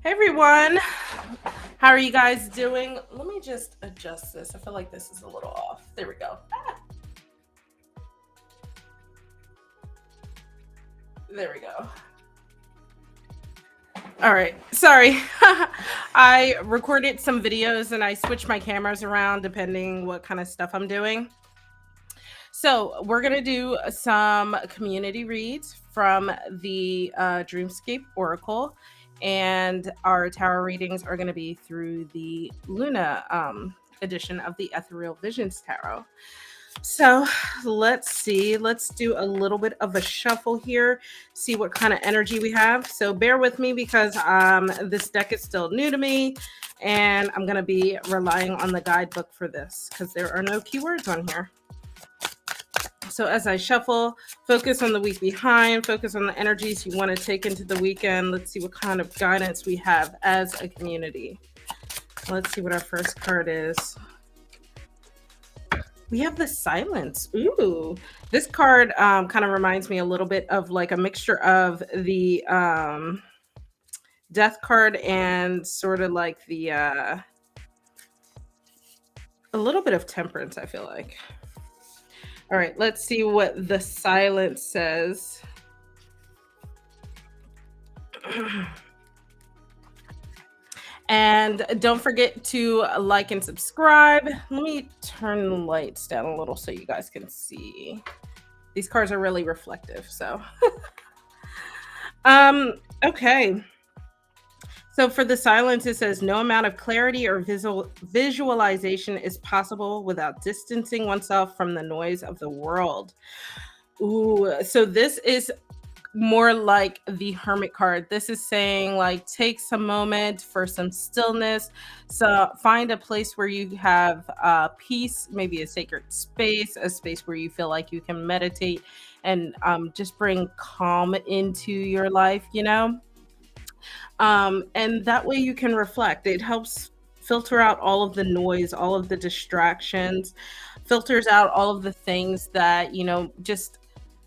Hey everyone, how are you guys doing? Let me just adjust this. I feel like this is a little off. There we go. There we go. All right, sorry. I recorded some videos and I switched my cameras around depending what kind of stuff I'm doing. So we're gonna do some community reads from the Dreamscape Oracle, and our tarot readings are gonna be through the Luna edition of the Ethereal Visions Tarot. So let's see. Let's do a little bit of a shuffle here, see what kind of energy we have. So bear with me because this deck is still new to me, and I'm gonna be relying on the guidebook for this because there are no keywords on here. So as I shuffle, focus on the week behind, focus on the energies you want to take into the weekend. Let's see what kind of guidance we have as a community. Let's see what our first card is. We have the Silence. Ooh, this card kind of reminds me a little bit of like a mixture of the Death card and sort of like the a little bit of Temperance, I feel like. All right, let's see what the Silence says. And don't forget to like and subscribe. Let me turn the lights down a little so you guys can see. These cards are really reflective, so. Okay. So for the Silence, it says no amount of clarity or visualization is possible without distancing oneself from the noise of the world. Ooh, so this is more like the Hermit card. This is saying like take some moment for some stillness. So find a place where you have peace, maybe a sacred space, a space where you feel like you can meditate and just bring calm into your life, you know? And that way you can reflect. It helps filter out all of the noise, all of the distractions, filters out all of the things that, just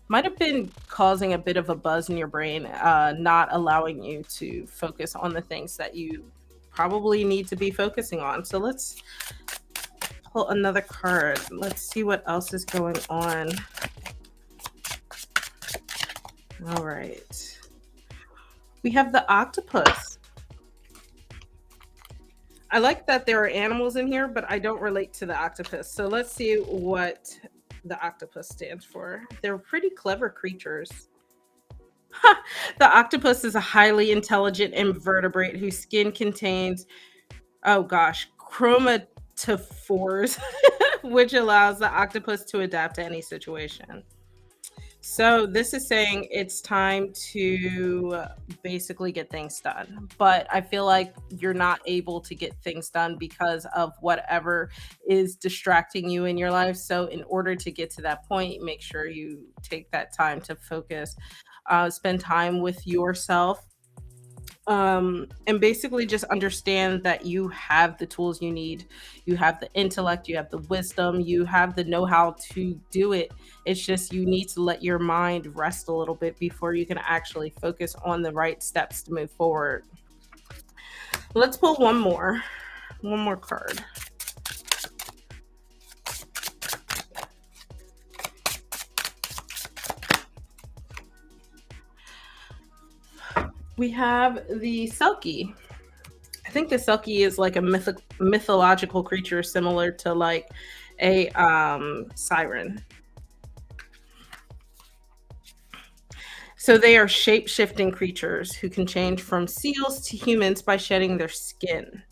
might have been causing a bit of a buzz in your brain, not allowing you to focus on the things that you probably need to be focusing on. So let's pull another card. Let's see what else is going on. All right. We have the Octopus. I like that there are animals in here, but I don't relate to the octopus. So let's see what the octopus stands for. They're pretty clever creatures. The octopus is a highly intelligent invertebrate whose skin contains, oh gosh, chromatophores, which allows the octopus to adapt to any situation. So this is saying it's time to basically get things done. But I feel like you're not able to get things done because of whatever is distracting you in your life. So in order to get to that point, make sure you take that time to focus, spend time with yourself, and basically just understand that you have the tools you need. You have the intellect, you have the wisdom, you have the know-how to do it. It's just you need to let your mind rest a little bit before you can actually focus on the right steps to move forward. Let's pull one more card. We have the Selkie. I think the Selkie is like a mythological creature similar to like a siren. So they are shape-shifting creatures who can change from seals to humans by shedding their skin.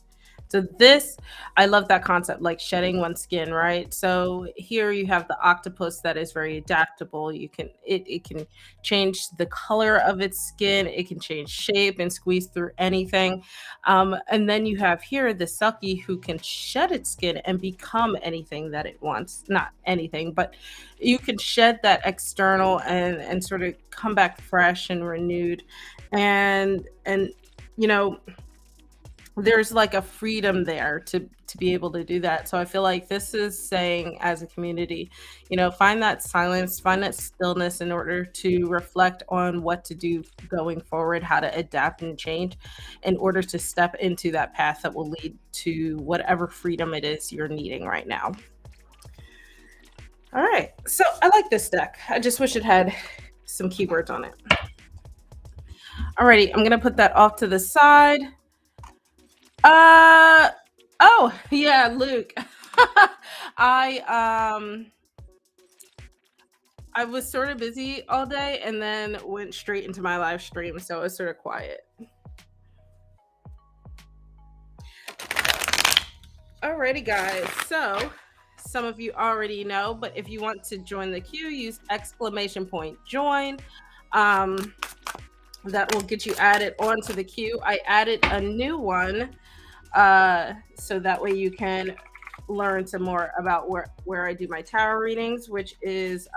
So this, I love that concept, like shedding one's skin, right? So here you have the octopus that is very adaptable. It can change the color of its skin, it can change shape and squeeze through anything. And then you have here the Selkie who can shed its skin and become anything that it wants. Not anything, but you can shed that external and sort of come back fresh and renewed. And you know, there's like a freedom there to be able to do that. So I feel like this is saying, as a community, find that silence, find that stillness in order to reflect on what to do going forward, how to adapt and change in order to step into that path that will lead to whatever freedom it is you're needing right now. All right, so I like this deck. I just wish it had some keywords on it. Alrighty, I'm gonna put that off to the side. Oh yeah, Luke. I I was sort of busy all day and then went straight into my live stream, so it was sort of quiet. Alrighty, guys. So some of you already know, but if you want to join the queue, use !join. That will get you added onto the queue. I added a new one, so that way you can learn some more about where I do my tarot readings, which is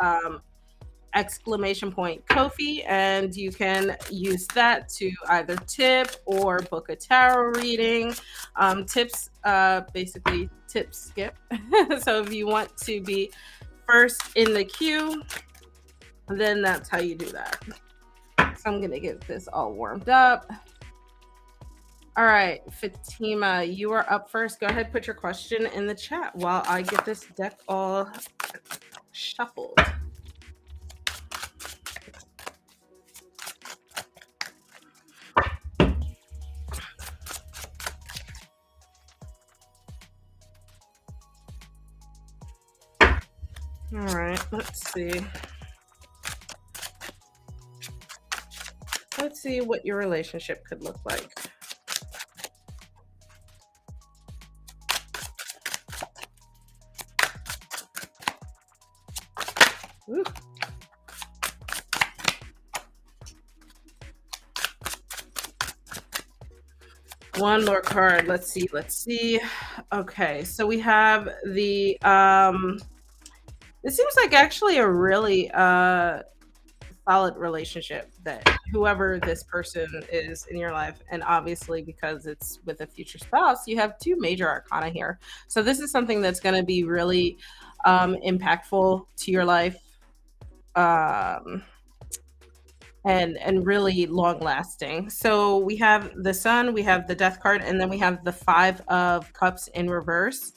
!kofi, and you can use that to either tip or book a tarot reading. Tips, basically tip skip. So if you want to be first in the queue, then that's how you do that. So I'm gonna get this all warmed up. All right, Fatima, you are up first. Go ahead, put your question in the chat while I get this deck all shuffled. All right, let's see. Let's see what your relationship could look like. Ooh. One more card. Let's see. Okay, so we have the this seems like actually a really solid relationship that whoever this person is in your life, and obviously because it's with a future spouse, you have two major arcana here. So this is something that's going to be really impactful to your life, and really long lasting. So we have the Sun, we have the Death card, and then we have the Five of Cups in reverse.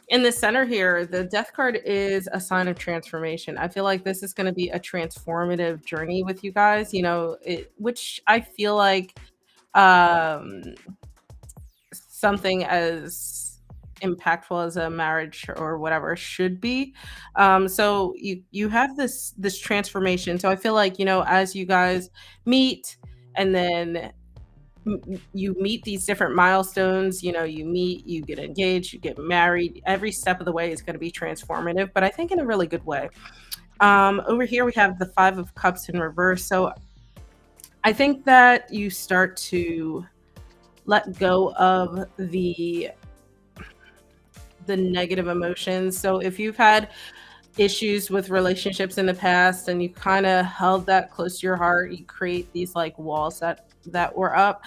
In the center here, the Death card is a sign of transformation. I feel like this is going to be a transformative journey with you guys, which I feel like something as impactful as a marriage or whatever should be. So you have this transformation. So I feel like, as you guys meet, and then you meet these different milestones, you meet, you get engaged, you get married, every step of the way is going to be transformative, but I think in a really good way. Over here we have the Five of Cups in reverse. So I think that you start to let go of the negative emotions. So if you've had issues with relationships in the past and you kind of held that close to your heart, you create these like walls that were up,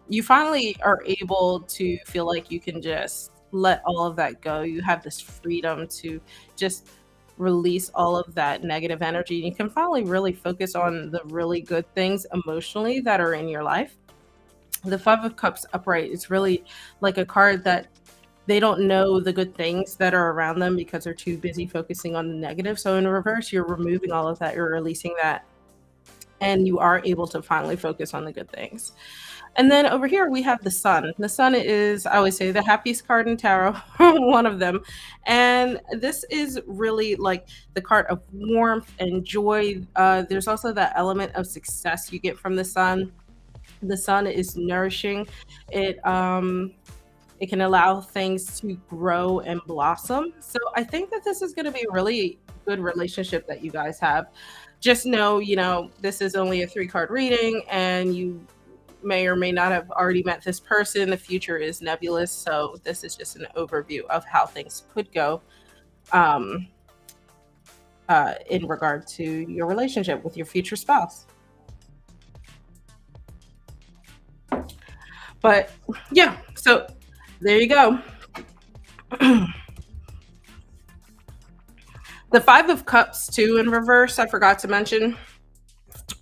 you finally are able to feel like you can just let all of that go. You have this freedom to just release all of that negative energy. You can finally really focus on the really good things emotionally that are in your life. The Five of Cups upright is really like a card that they don't know the good things that are around them because they're too busy focusing on the negative. So in reverse, you're removing all of that, you're releasing that, and you are able to finally focus on the good things. And then over here we have the Sun. The Sun is, I always say, the happiest card in tarot, one of them. And this is really like the card of warmth and joy. There's also that element of success you get from the Sun. The Sun is nourishing. It can allow things to grow and blossom. So I think that this is going to be a really good relationship that you guys have. Just know, this is only a 3-card reading, and you may or may not have already met this person. The future is nebulous. So this is just an overview of how things could go in regard to your relationship with your future spouse. But yeah, so there you go. The Five of Cups, too, in reverse, I forgot to mention,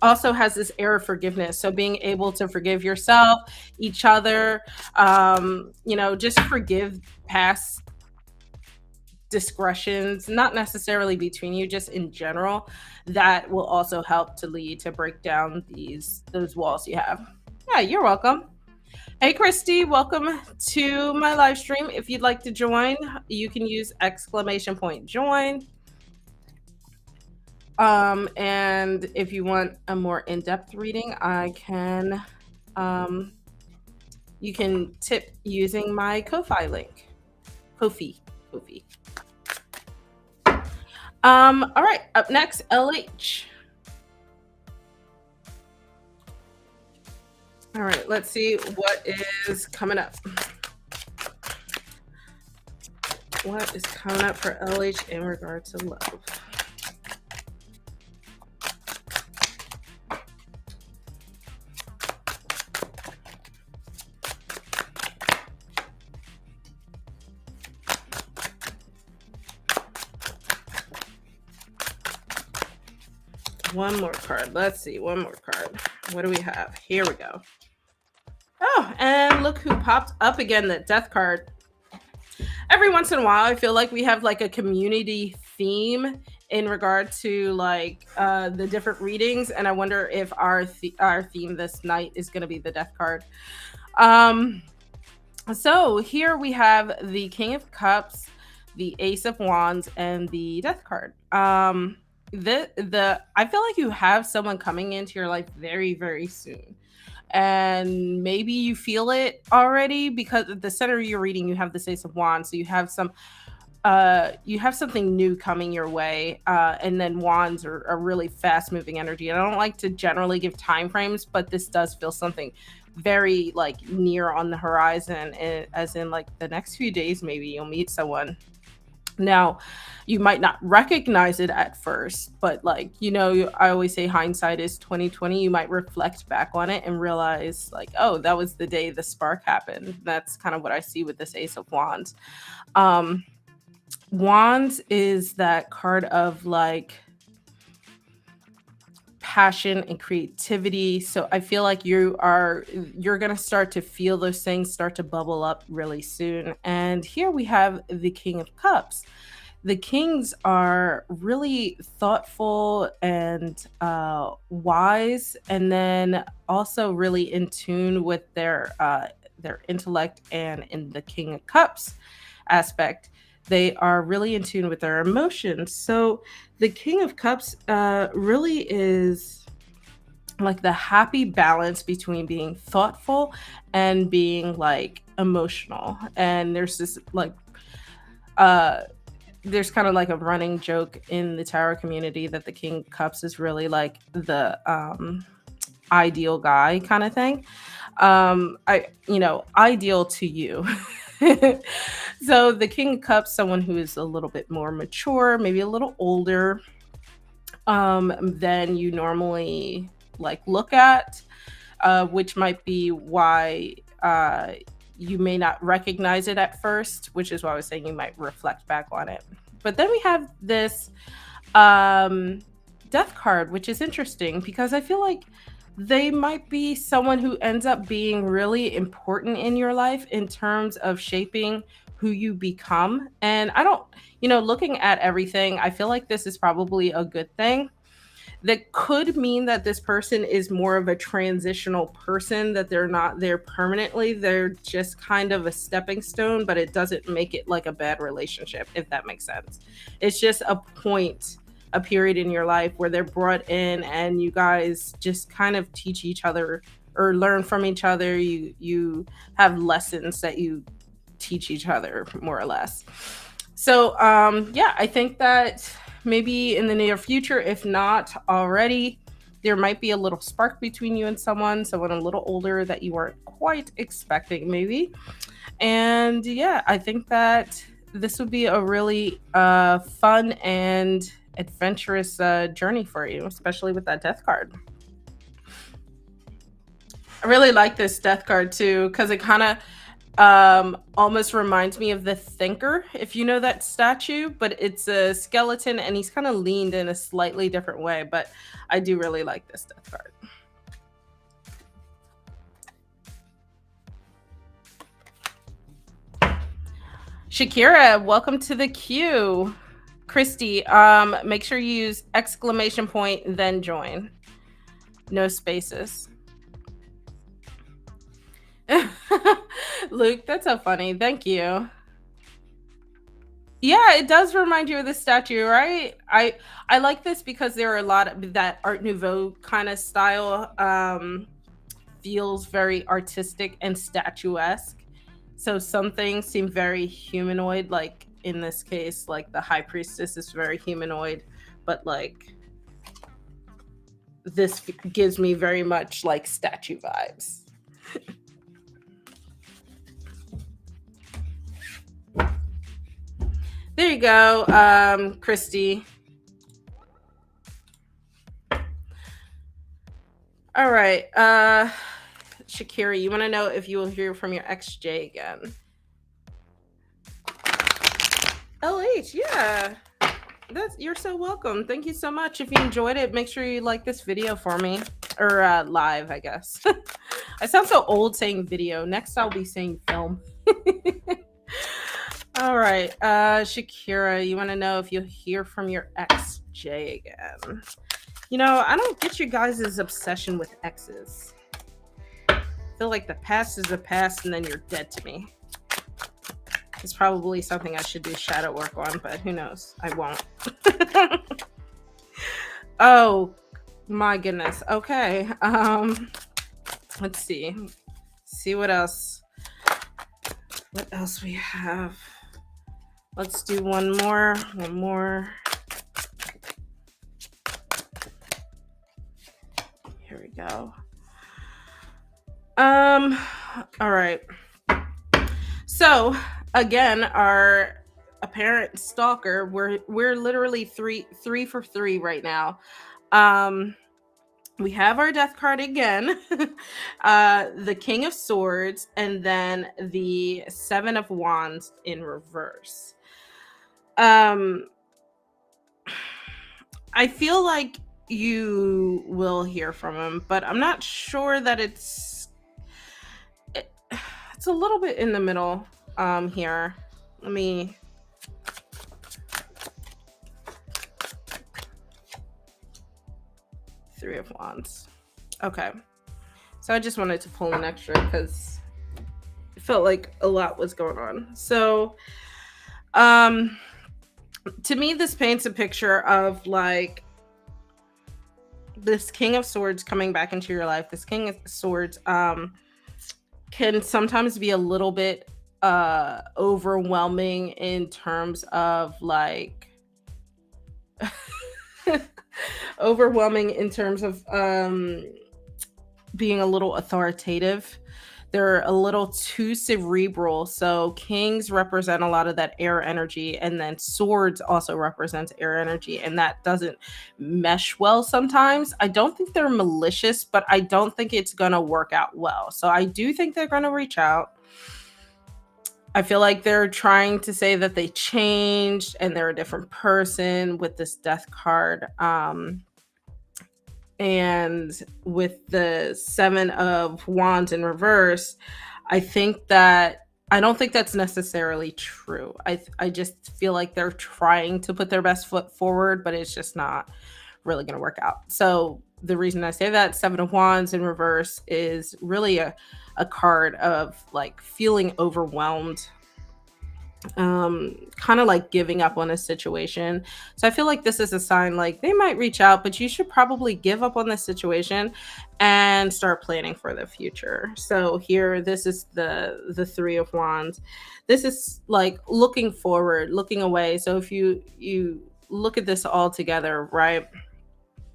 also has this air of forgiveness. So being able to forgive yourself, each other, just forgive past discretions, not necessarily between you, just in general, that will also help to lead to break down those walls you have. Yeah, you're welcome. Hey, Christy, welcome to my live stream. If you'd like to join, you can use exclamation point join. And if you want a more in-depth reading, you can tip using my Ko-fi link. Kofi. All right, up next, LH. All right, let's see what is coming up. What is coming up for LH in regard to love? One more card. Let's see. One more card. What do we have? Here we go. Oh, and look who popped up again, the Death card. Every once in a while, I feel like we have like a community theme in regard to like the different readings, and I wonder if our theme this night is going to be the Death card. So here we have the King of Cups, the Ace of Wands, and the Death card. I feel like you have someone coming into your life very, very soon. And maybe you feel it already because at the center of your reading, you have the Ace of Wands. So you have something new coming your way. And then wands are a really fast moving energy. And I don't like to generally give time frames, but this does feel something very like near on the horizon, as in like the next few days, maybe you'll meet someone. Now, you might not recognize it at first, but like, I always say hindsight is 2020. You might reflect back on it and realize like, oh, that was the day the spark happened. That's kind of what I see with this Ace of Wands. Wands is that card of like passion and creativity. So I feel like you're going to start to feel those things start to bubble up really soon. And here we have the King of Cups. The kings are really thoughtful and wise, and then also really in tune with their intellect. And in the King of Cups aspect, they are really in tune with their emotions. So the King of Cups really is like the happy balance between being thoughtful and being like emotional. And there's this like there's kind of like a running joke in the tarot community that the King of Cups is really like the ideal guy kind of thing. Ideal to you. So the King of Cups, someone who is a little bit more mature, maybe a little older than you normally like look at, which might be why you may not recognize it at first, which is why I was saying you might reflect back on it. But then we have this Death card, which is interesting because I feel like they might be someone who ends up being really important in your life in terms of shaping who you become. And I don't, looking at everything, I feel like this is probably a good thing. That could mean that this person is more of a transitional person, that they're not there permanently. They're just kind of a stepping stone, but it doesn't make it like a bad relationship, if that makes sense. It's just a period in your life where they're brought in and you guys just kind of teach each other or learn from each other. You have lessons that you teach each other, more or less. So I think that maybe in the near future, if not already, there might be a little spark between you and someone a little older that you weren't quite expecting, maybe. And I think that this would be a really fun and adventurous journey for you, especially with that Death card. I really like this death card too, because it kind of almost reminds me of the Thinker, if you know that statue, but it's a skeleton and he's kind of leaned in a slightly different way. But I do really like this death card. Shakira, welcome to the queue. Christy, make sure you use exclamation point then join. No spaces. Luke, that's so funny. Thank you. Yeah, it does remind you of the statue, right? I like this because there are a lot of that Art Nouveau kind of style. Feels very artistic and statuesque. So some things seem very humanoid, like in this case, like the High Priestess is very humanoid, but like this gives me very much like statue vibes. There you go, Christy. All right, Shakira, you want to know if you will hear from your XJ again? LH, yeah. You're so welcome. Thank you so much. If you enjoyed it, make sure you like this video for me. Or live, I guess. I sound so old saying video. Next, I'll be saying film. All right. Shakira, you want to know if you'll hear from your XJ again? You know, I don't get you guys' obsession with exes. I feel like the past is the past and then you're dead to me. It's probably something I should do shadow work on, but who knows? I won't. Oh my goodness. Okay. Let's see. See what else. What else we have? Let's do one more. One more. Here we go. All right. So again, our apparent stalker, we're literally three for three right now. We have our death card again, the King of Swords, and then the Seven of Wands in reverse. I feel like you will hear from him, but I'm not sure that it's a little bit in the middle here. Let me Three of Wands. Okay. So I just wanted to pull an extra because it felt like a lot was going on. So to me, this paints a picture of like this King of Swords coming back into your life. This King of Swords can sometimes be a little bit overwhelming in terms of like overwhelming in terms of being a little authoritative. They're a little too cerebral. So kings represent a lot of that air energy, and then swords also represents air energy, and that doesn't mesh well sometimes. I don't think they're malicious, but I don't think it's gonna work out well. So I do think they're gonna reach out. I feel like they're trying to say that they changed and they're a different person with this death card. And with the Seven of Wands in reverse, I don't think that's necessarily true. I just feel like they're trying to put their best foot forward, but it's just not really going to work out. So the reason I say that, Seven of Wands in reverse is really a card of like feeling overwhelmed, kind of like giving up on a situation. So I feel like this is a sign like they might reach out, but you should probably give up on this situation and start planning for the future. So here, this is the Three of Wands. This is like looking forward, looking away. So if you look at this all together, right?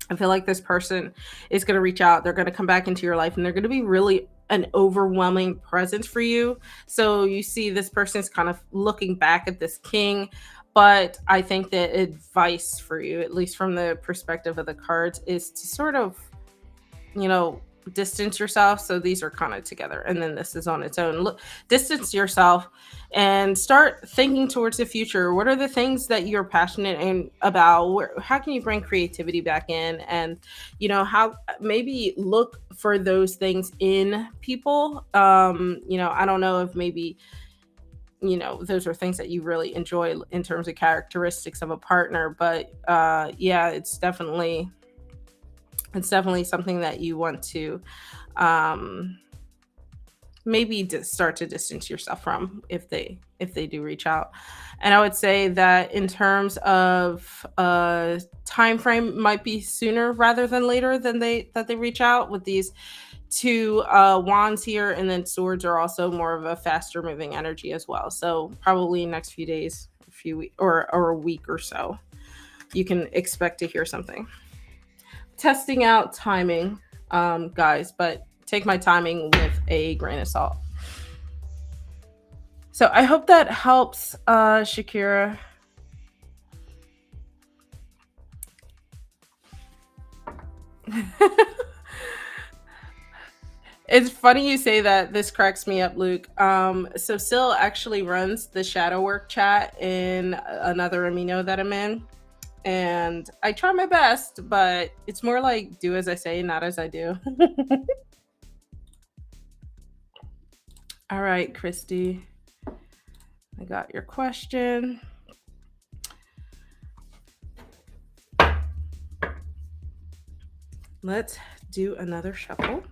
I feel like this person is going to reach out. They're going to come back into your life and they're going to be really an overwhelming presence for you. So you see this person's kind of looking back at this king, but I think that advice for you, at least from the perspective of the cards, is to sort of, distance yourself. So these are kind of together, and then this is on its own. Look, distance yourself and start thinking towards the future. What are the things that you're passionate about? How can you bring creativity back in? And how maybe look for those things in people. I don't know if maybe those are things that you really enjoy in terms of characteristics of a partner, but yeah, it's definitely something that you want to um maybe start to distance yourself from if they do reach out. And I would say that in terms of time frame, might be sooner rather than later than they reach out with these two wands here, and then swords are also more of a faster moving energy as well. So probably next few days, a few weeks, or a week or so, you can expect to hear something. Testing out timing, guys, but take my timing with a grain of salt. So I hope that helps, Shakira. It's funny you say that. This cracks me up, Luke. So Sil actually runs the shadow work chat in another amino that I'm in. And I try my best, but it's more like do as I say, not as I do. All right, Christy. I got your question. Let's do another shuffle.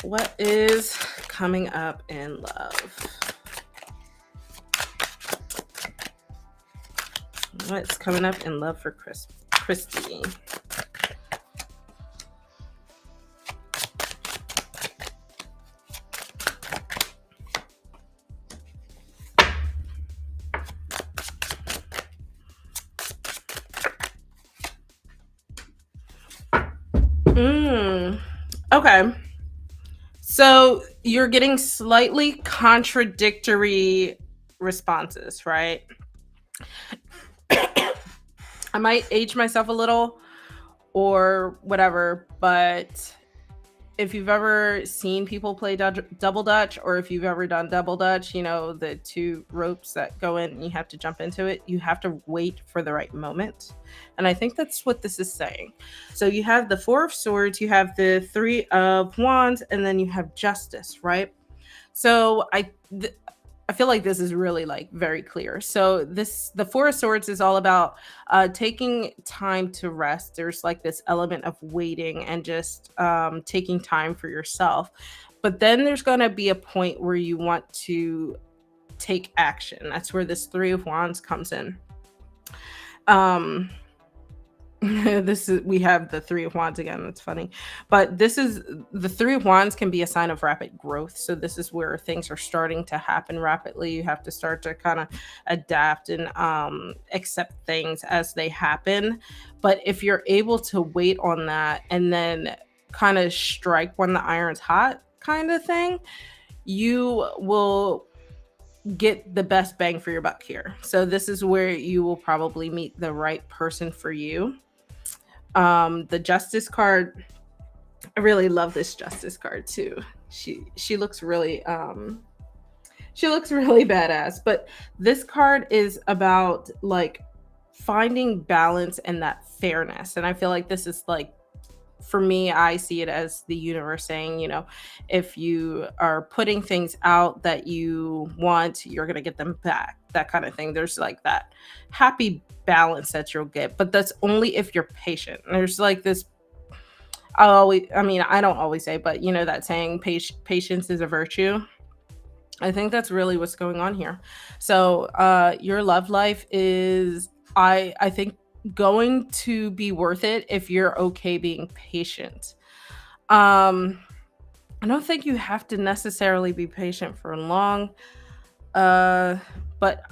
What is coming up in love? What's coming up in love for Christy? Okay. So you're getting slightly contradictory responses, right? I might age myself a little or whatever, but if you've ever seen people play double dutch, or if you've ever done double dutch, the two ropes that go in and you have to jump into it, you have to wait for the right moment. And I think that's what this is saying. So you have the Four of Swords, you have the Three of Wands, and then you have Justice, right? So I feel like this is really like very clear. So the Four of Swords is all about taking time to rest. There's like this element of waiting and just taking time for yourself. But then there's going to be a point where you want to take action. That's where this Three of Wands comes in. We have the Three of Wands again. That's funny, but this is the Three of Wands can be a sign of rapid growth. So this is where things are starting to happen rapidly. You have to start to kind of adapt and accept things as they happen. But if you're able to wait on that and then kind of strike when the iron's hot, kind of thing, you will get the best bang for your buck here. So this is where you will probably meet the right person for you. The Justice card, I really love this Justice card too. She looks really badass. But this card is about like finding balance and that fairness. And I feel like this is like, for me, I see it as the universe saying, if you are putting things out that you want, you're going to get them back, that kind of thing. There's like that happy balance that you'll get, but that's only if you're patient. There's like this, I don't always say, but that saying, patience is a virtue. I think that's really what's going on here. So your love life is, I think, going to be worth it if you're okay being patient. I don't think you have to necessarily be patient for long, but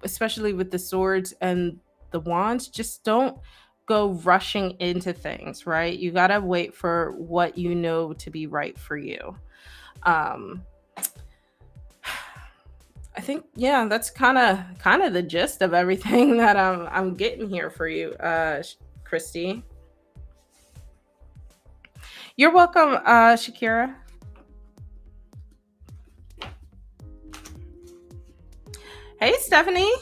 especially with the swords and the wands, just don't go rushing into things, right? You gotta wait for what you know to be right for you. I think, yeah, that's kind of the gist of everything that I'm getting here for you, Christy. You're welcome, Shakira. Hey, Stephanie.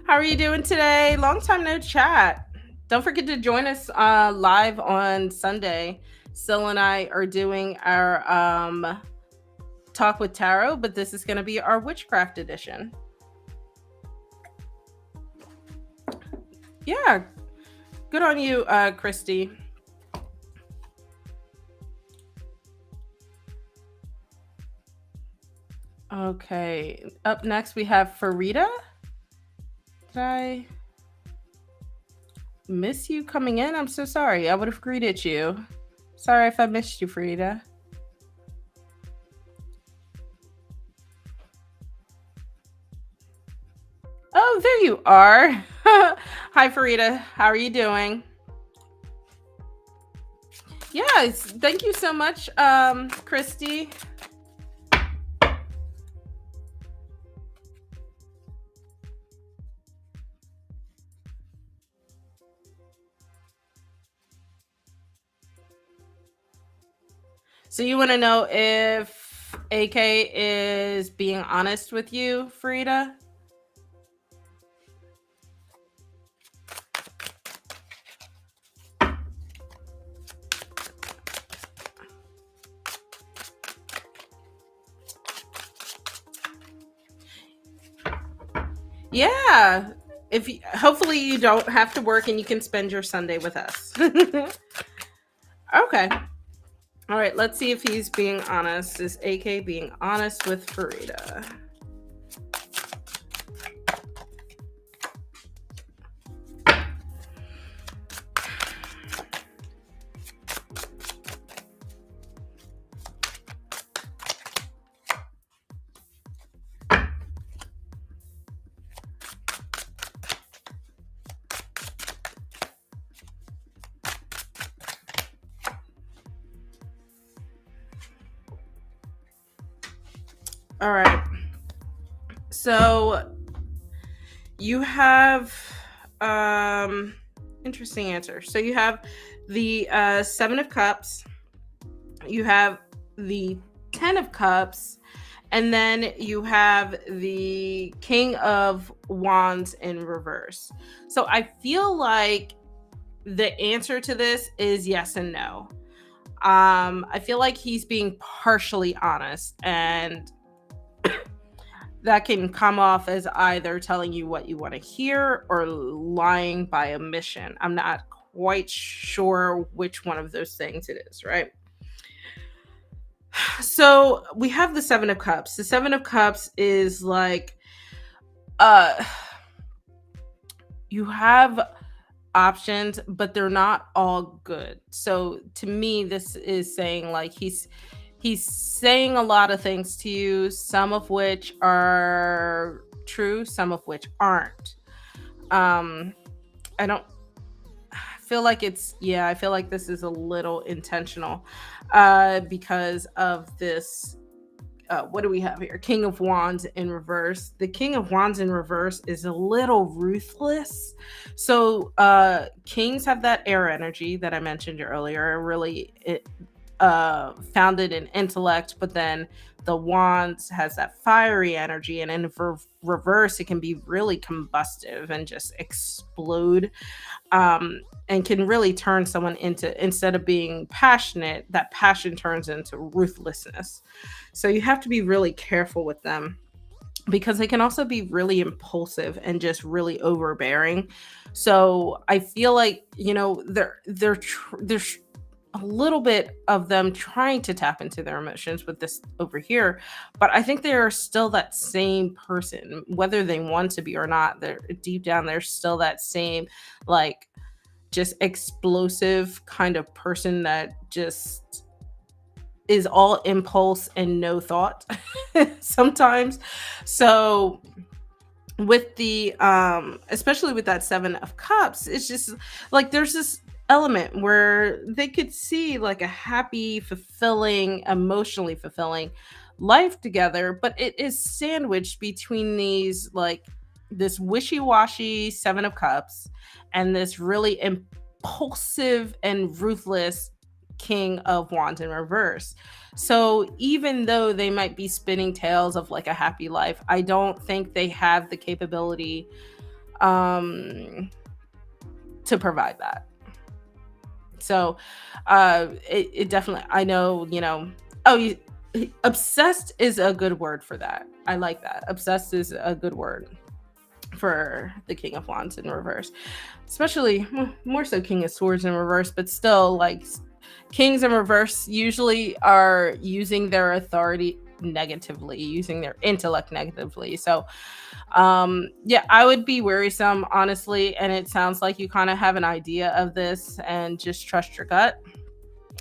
How are you doing today? Long time no chat. Don't forget to join us live on Sunday. Syl and I are doing our talk with tarot, but this is going to be our witchcraft edition. Yeah, good on you, Christy. Okay, up next we have Farida. Did I miss you coming in? I'm so sorry. I would have greeted you. Sorry if I missed you, Farida. Oh, there you are. Hi, Farida. How are you doing? Yes, thank you so much, Christy. So you want to know if AK is being honest with you, Farida? Yeah. Hopefully you don't have to work and you can spend your Sunday with us. Okay. All right, let's see if he's being honest. Is AK being honest with Farida? All right. So you have interesting answer. So you have the 7 of Cups, you have the 10 of Cups, and then you have the King of Wands in reverse. So I feel like the answer to this is yes and no. I feel like he's being partially honest, and that can come off as either telling you what you want to hear or lying by omission. I'm not quite sure which one of those things it is, right? So we have the 7 of Cups. The 7 of Cups is like, you have options, but they're not all good. So to me, this is saying like he's saying a lot of things to you, some of which are true, some of which aren't. I don't feel like I feel like this is a little intentional because of this. What do we have here? King of Wands in reverse. The King of Wands in reverse is a little ruthless. So kings have that air energy that I mentioned earlier, really founded in intellect, but then the Wands has that fiery energy, and in reverse it can be really combustive and just explode, and can really turn someone into, instead of being passionate, that passion turns into ruthlessness. So you have to be really careful with them, because they can also be really impulsive and just really overbearing. So I feel like, there's a little bit of them trying to tap into their emotions with this over here, but I think they're still that same person, whether they want to be or not. They're deep down, they're still that same, like, just explosive kind of person that just is all impulse and no thought sometimes. So with the especially with that 7 of Cups, it's just like there's this element where they could see like a happy, fulfilling, emotionally fulfilling life together, but it is sandwiched between these, like, this wishy-washy 7 of Cups and this really impulsive and ruthless King of Wands in reverse. So even though they might be spinning tales of like a happy life, I don't think they have the capability to provide that. So it definitely, I know, obsessed is a good word for that. I like that. Obsessed is a good word for the King of Wands in reverse, especially more so King of Swords in reverse, but still, like, Kings in reverse usually are using their authority negatively, using their intellect negatively. So yeah, I would be worrisome, honestly, and it sounds like you kind of have an idea of this, and just trust your gut.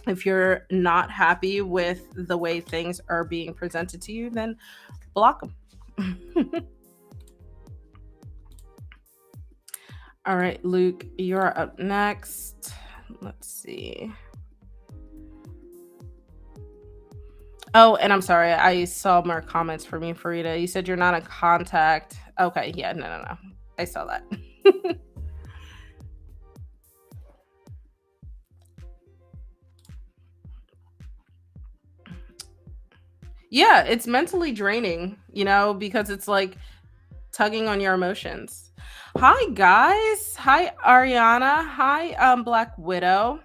If you're not happy with the way things are being presented to you, then block them. All right, Luke, you're up next. Let's see. Oh, and I'm sorry, I saw more comments from you, Farida. You said you're not in contact. Okay, yeah, no. I saw that. Yeah, it's mentally draining, because it's like tugging on your emotions. Hi guys. Hi Ariana. Hi Black Widow.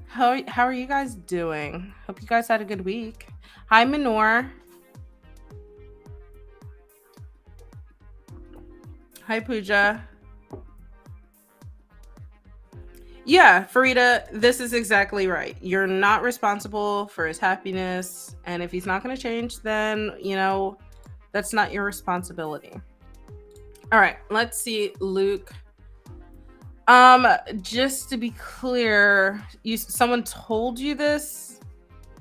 How are you guys doing? Hope you guys had a good week. Hi Minor. Hi Pooja. Yeah, Farida, this is exactly right. You're not responsible for his happiness, and if he's not going to change, then, that's not your responsibility. All right, let's see, Luke. Just to be clear, someone told you this,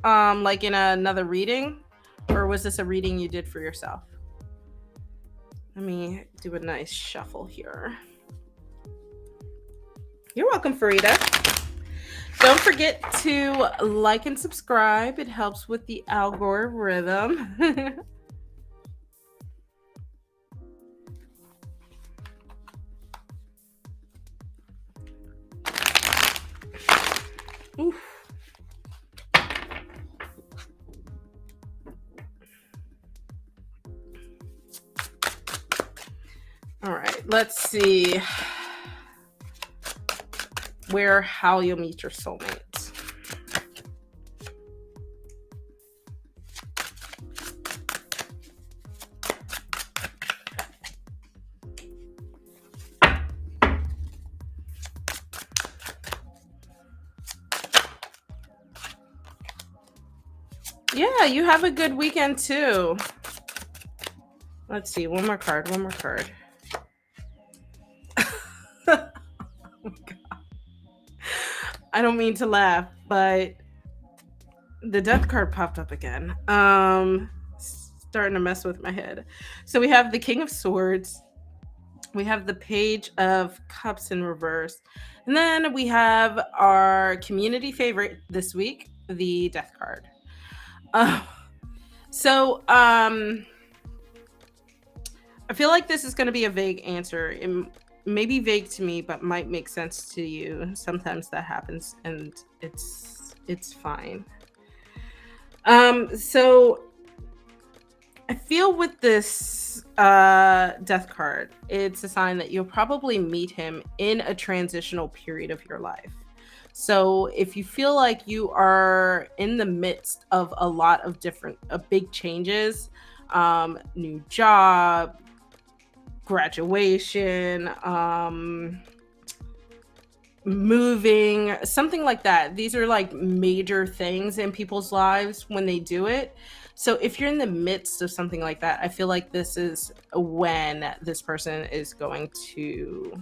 like in another reading, or was this a reading you did for yourself? Let me do a nice shuffle here. You're welcome, Farida. Don't forget to like and subscribe. It helps with the algorithm. Oof. All right, let's see how you'll meet your soulmate. Yeah, you have a good weekend too. Let's see, one more card. Oh my God. I don't mean to laugh, but the death card popped up again. Starting to mess with my head. So we have the King of Swords, we have the Page of Cups in reverse, and then we have our community favorite this week, the Death card. So I feel like this is going to be a vague answer. It may be vague to me, but might make sense to you. Sometimes that happens, and it's fine. So I feel with this death card, it's a sign that you'll probably meet him in a transitional period of your life. So if you feel like you are in the midst of a lot of different big changes, new job, graduation, moving, something like that. These are like major things in people's lives when they do it. So if you're in the midst of something like that, I feel like this is when this person is going to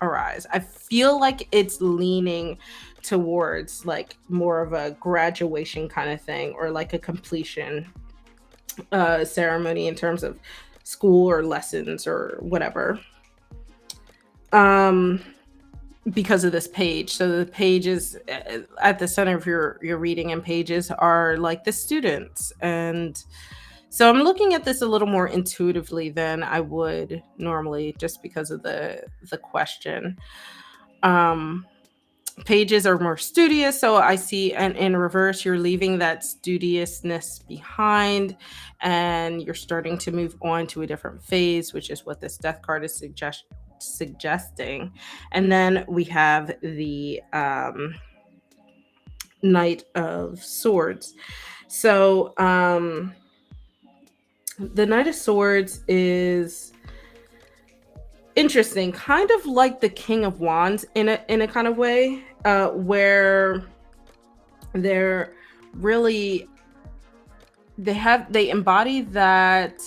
arise. I feel like it's leaning towards like more of a graduation kind of thing, or like a completion ceremony in terms of school or lessons or whatever. Because of this page. So the page is at the center of your reading, and pages are like the students. And so I'm looking at this a little more intuitively than I would normally, just because of the question. Pages are more studious, so I see, and in reverse, you're leaving that studiousness behind, and you're starting to move on to a different phase, which is what this death card is suggesting. And then we have the Knight of Swords. So the Knight of Swords is interesting, kind of like the King of Wands in a kind of way, where they're really, they embody that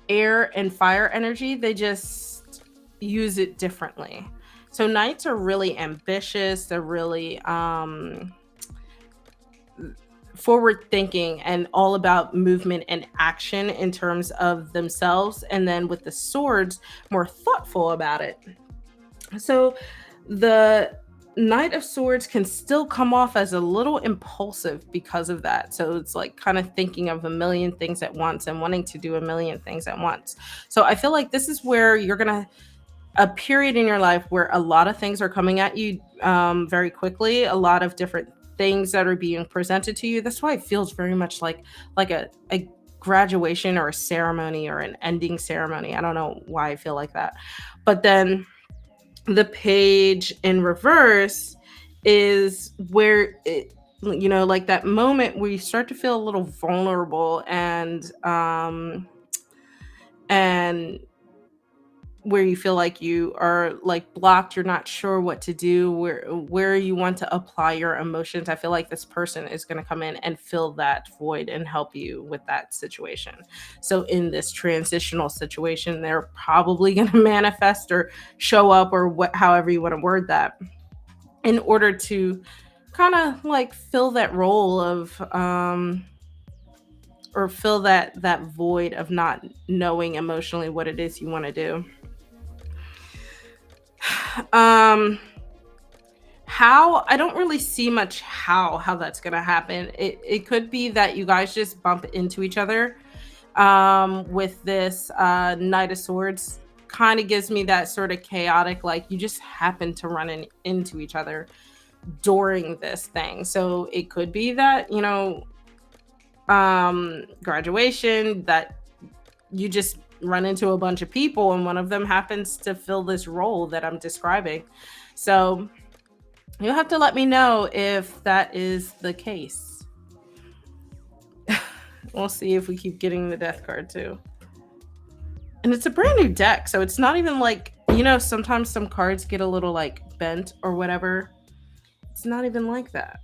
air and fire energy. They just use it differently. So knights are really ambitious. They're really forward thinking and all about movement and action in terms of themselves. And then with the swords, more thoughtful about it. So the Knight of Swords can still come off as a little impulsive because of that. So it's like kind of thinking of a million things at once and wanting to do a million things at once. So I feel like this is where you're going to, a period in your life where a lot of things are coming at you very quickly, a lot of different things that are being presented to you. That's why it feels very much like a graduation or a ceremony or an ending ceremony. I don't know why I feel like that. But then the page in reverse is where it, you know, like that moment where you start to feel a little vulnerable and where you feel like you are like blocked, you're not sure what to do, where you want to apply your emotions. I feel like this person is going to come in and fill that void and help you with that situation. So in this transitional situation, they're probably going to manifest or show up, or what, however you want to word that, in order to kind of like fill that role of or fill that void of not knowing emotionally what it is you want to do. How, I don't really see much how that's gonna happen. It could be that you guys just bump into each other with this Knight of Swords. Kind of gives me that sort of chaotic, like you just happen to run into each other during this thing. So it could be that, you know, graduation, that you just run into a bunch of people and one of them happens to fill this role that I'm describing. So you'll have to let me know if that is the case. We'll see if we keep getting the death card too. And it's a brand new deck, so it's not even like, you know, sometimes some cards get a little like bent or whatever. It's not even like that.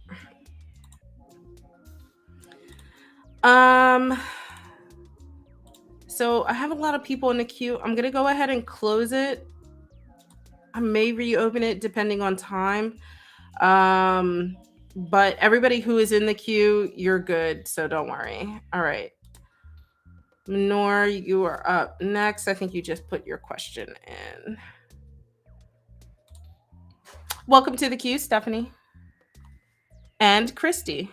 So I have a lot of people in the queue. I'm gonna go ahead and close it. I may reopen it depending on time. But everybody who is in the queue, you're good, so don't worry. All right. Nor, you are up next. I think you just put your question in. Welcome to the queue, Stephanie. And Christy.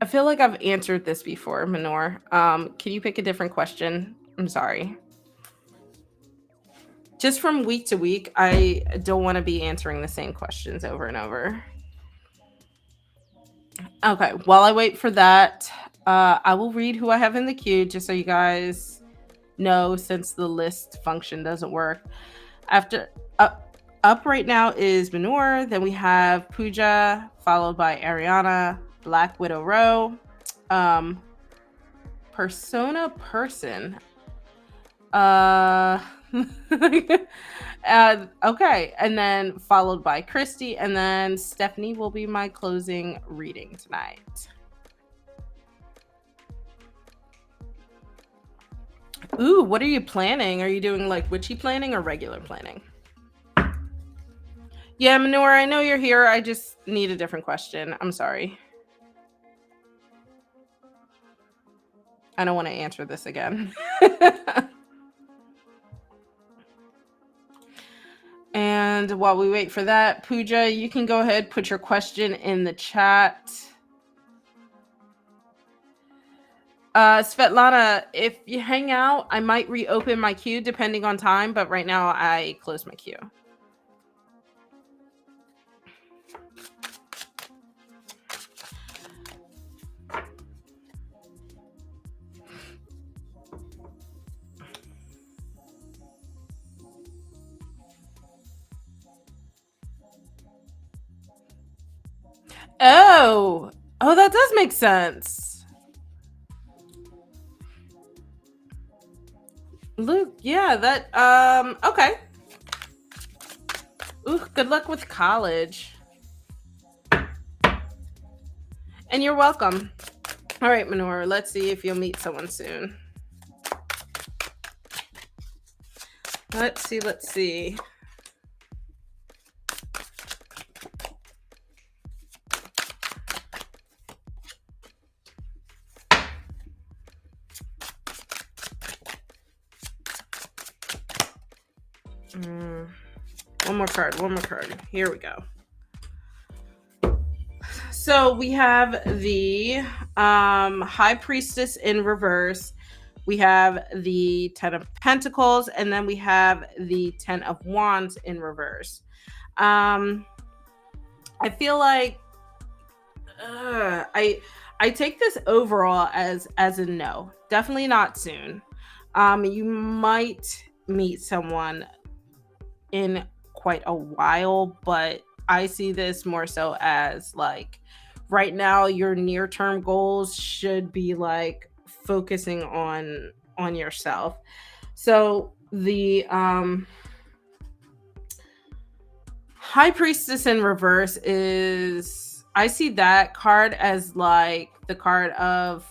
I feel like I've answered this before, Minor. Can you pick a different question? I'm sorry. Just from week to week, I don't want to be answering the same questions over and over. Okay, while I wait for that, I will read who I have in the queue just so you guys know, since the list function doesn't work. After up right now is Minor, then we have Pooja, followed by Ariana, Black Widow Row, Persona Person. Okay, and then followed by Christy, and then Stephanie will be my closing reading tonight. Ooh, what are you planning? Are you doing like witchy planning or regular planning? Yeah, Minor, I know you're here. I just need a different question. I'm sorry. I don't want to answer this again. And while we wait for that, Pooja, you can go ahead, put your question in the chat. Svetlana, if you hang out, I might reopen my queue depending on time, but right now I close my queue. Oh, oh, that does make sense. Luke, yeah, that okay. Ooh, good luck with college. And you're welcome. All right, Manor, let's see if you'll meet someone soon. Let's see. One more card. Here we go. So we have the High Priestess in reverse. We have the Ten of Pentacles, and then we have the Ten of Wands in reverse. I feel like I take this overall as a no. Definitely not soon. You might meet someone in quite a while, but I see this more so as like right now your near-term goals should be like focusing on yourself. So the High Priestess in reverse is, I see that card as like the card of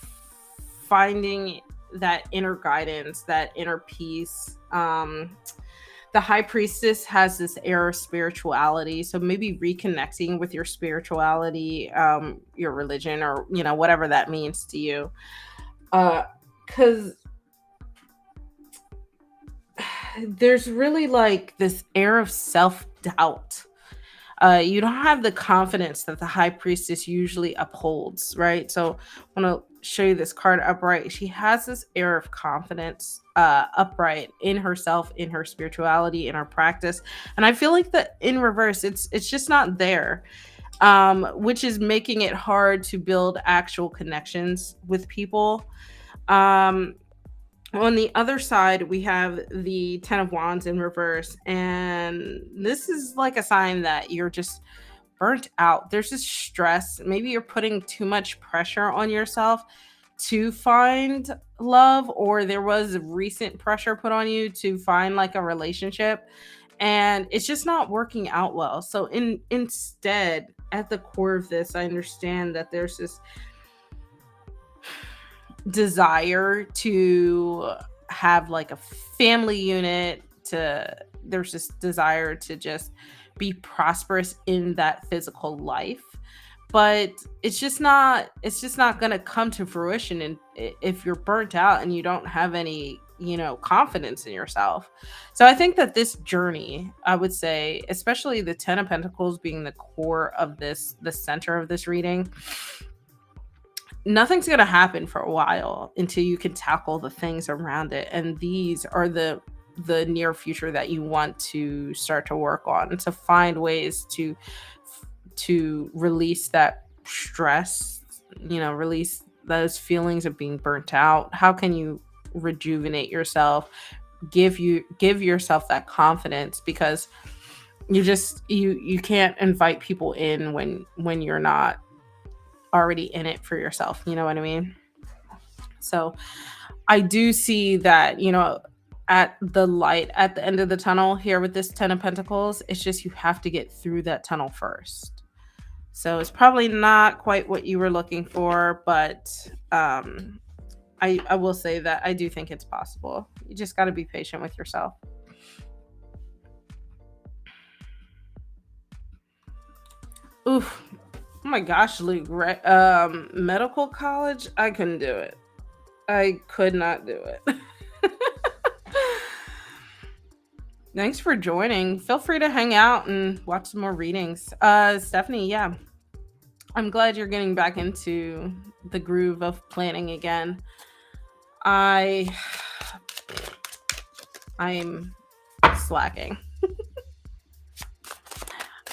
finding that inner guidance, that inner peace. The High Priestess has this air of spirituality, so maybe reconnecting with your spirituality, your religion, or whatever that means to you. Because there's really like this air of self-doubt. You don't have the confidence that the High Priestess usually upholds, right? So I want to show you this card upright. She has this air of confidence upright in herself, in her spirituality, in her practice. And I feel like that in reverse, it's just not there, which is making it hard to build actual connections with people. On the other side, we have the Ten of Wands in reverse, and this is like a sign that you're just burnt out. There's this stress. Maybe you're putting too much pressure on yourself to find love, or there was recent pressure put on you to find like a relationship, and it's just not working out well. So instead, at the core of this, I understand that there's this desire to have like a family unit, there's this desire to just be prosperous in that physical life, but it's just not going to come to fruition if you're burnt out and you don't have any confidence in yourself. So I think that this journey, I would say, especially the Ten of Pentacles being the core of this, the center of this reading, nothing's going to happen for a while until you can tackle the things around it. And these are the near future that you want to start to work on, and to find ways to release that stress, release those feelings of being burnt out. How can you rejuvenate yourself, give yourself that confidence? Because you can't invite people in when you're not already in it for yourself. You know what I mean? So I do see that, at the light at the end of the tunnel here with this Ten of Pentacles, it's just you have to get through that tunnel first. So it's probably not quite what you were looking for, but I will say that I do think it's possible. You just got to be patient with yourself. Oof. Oh my gosh, Luke, medical college? I couldn't do it. I could not do it. Thanks for joining. Feel free to hang out and watch some more readings. Stephanie, yeah. I'm glad you're getting back into the groove of planning again. I'm slacking.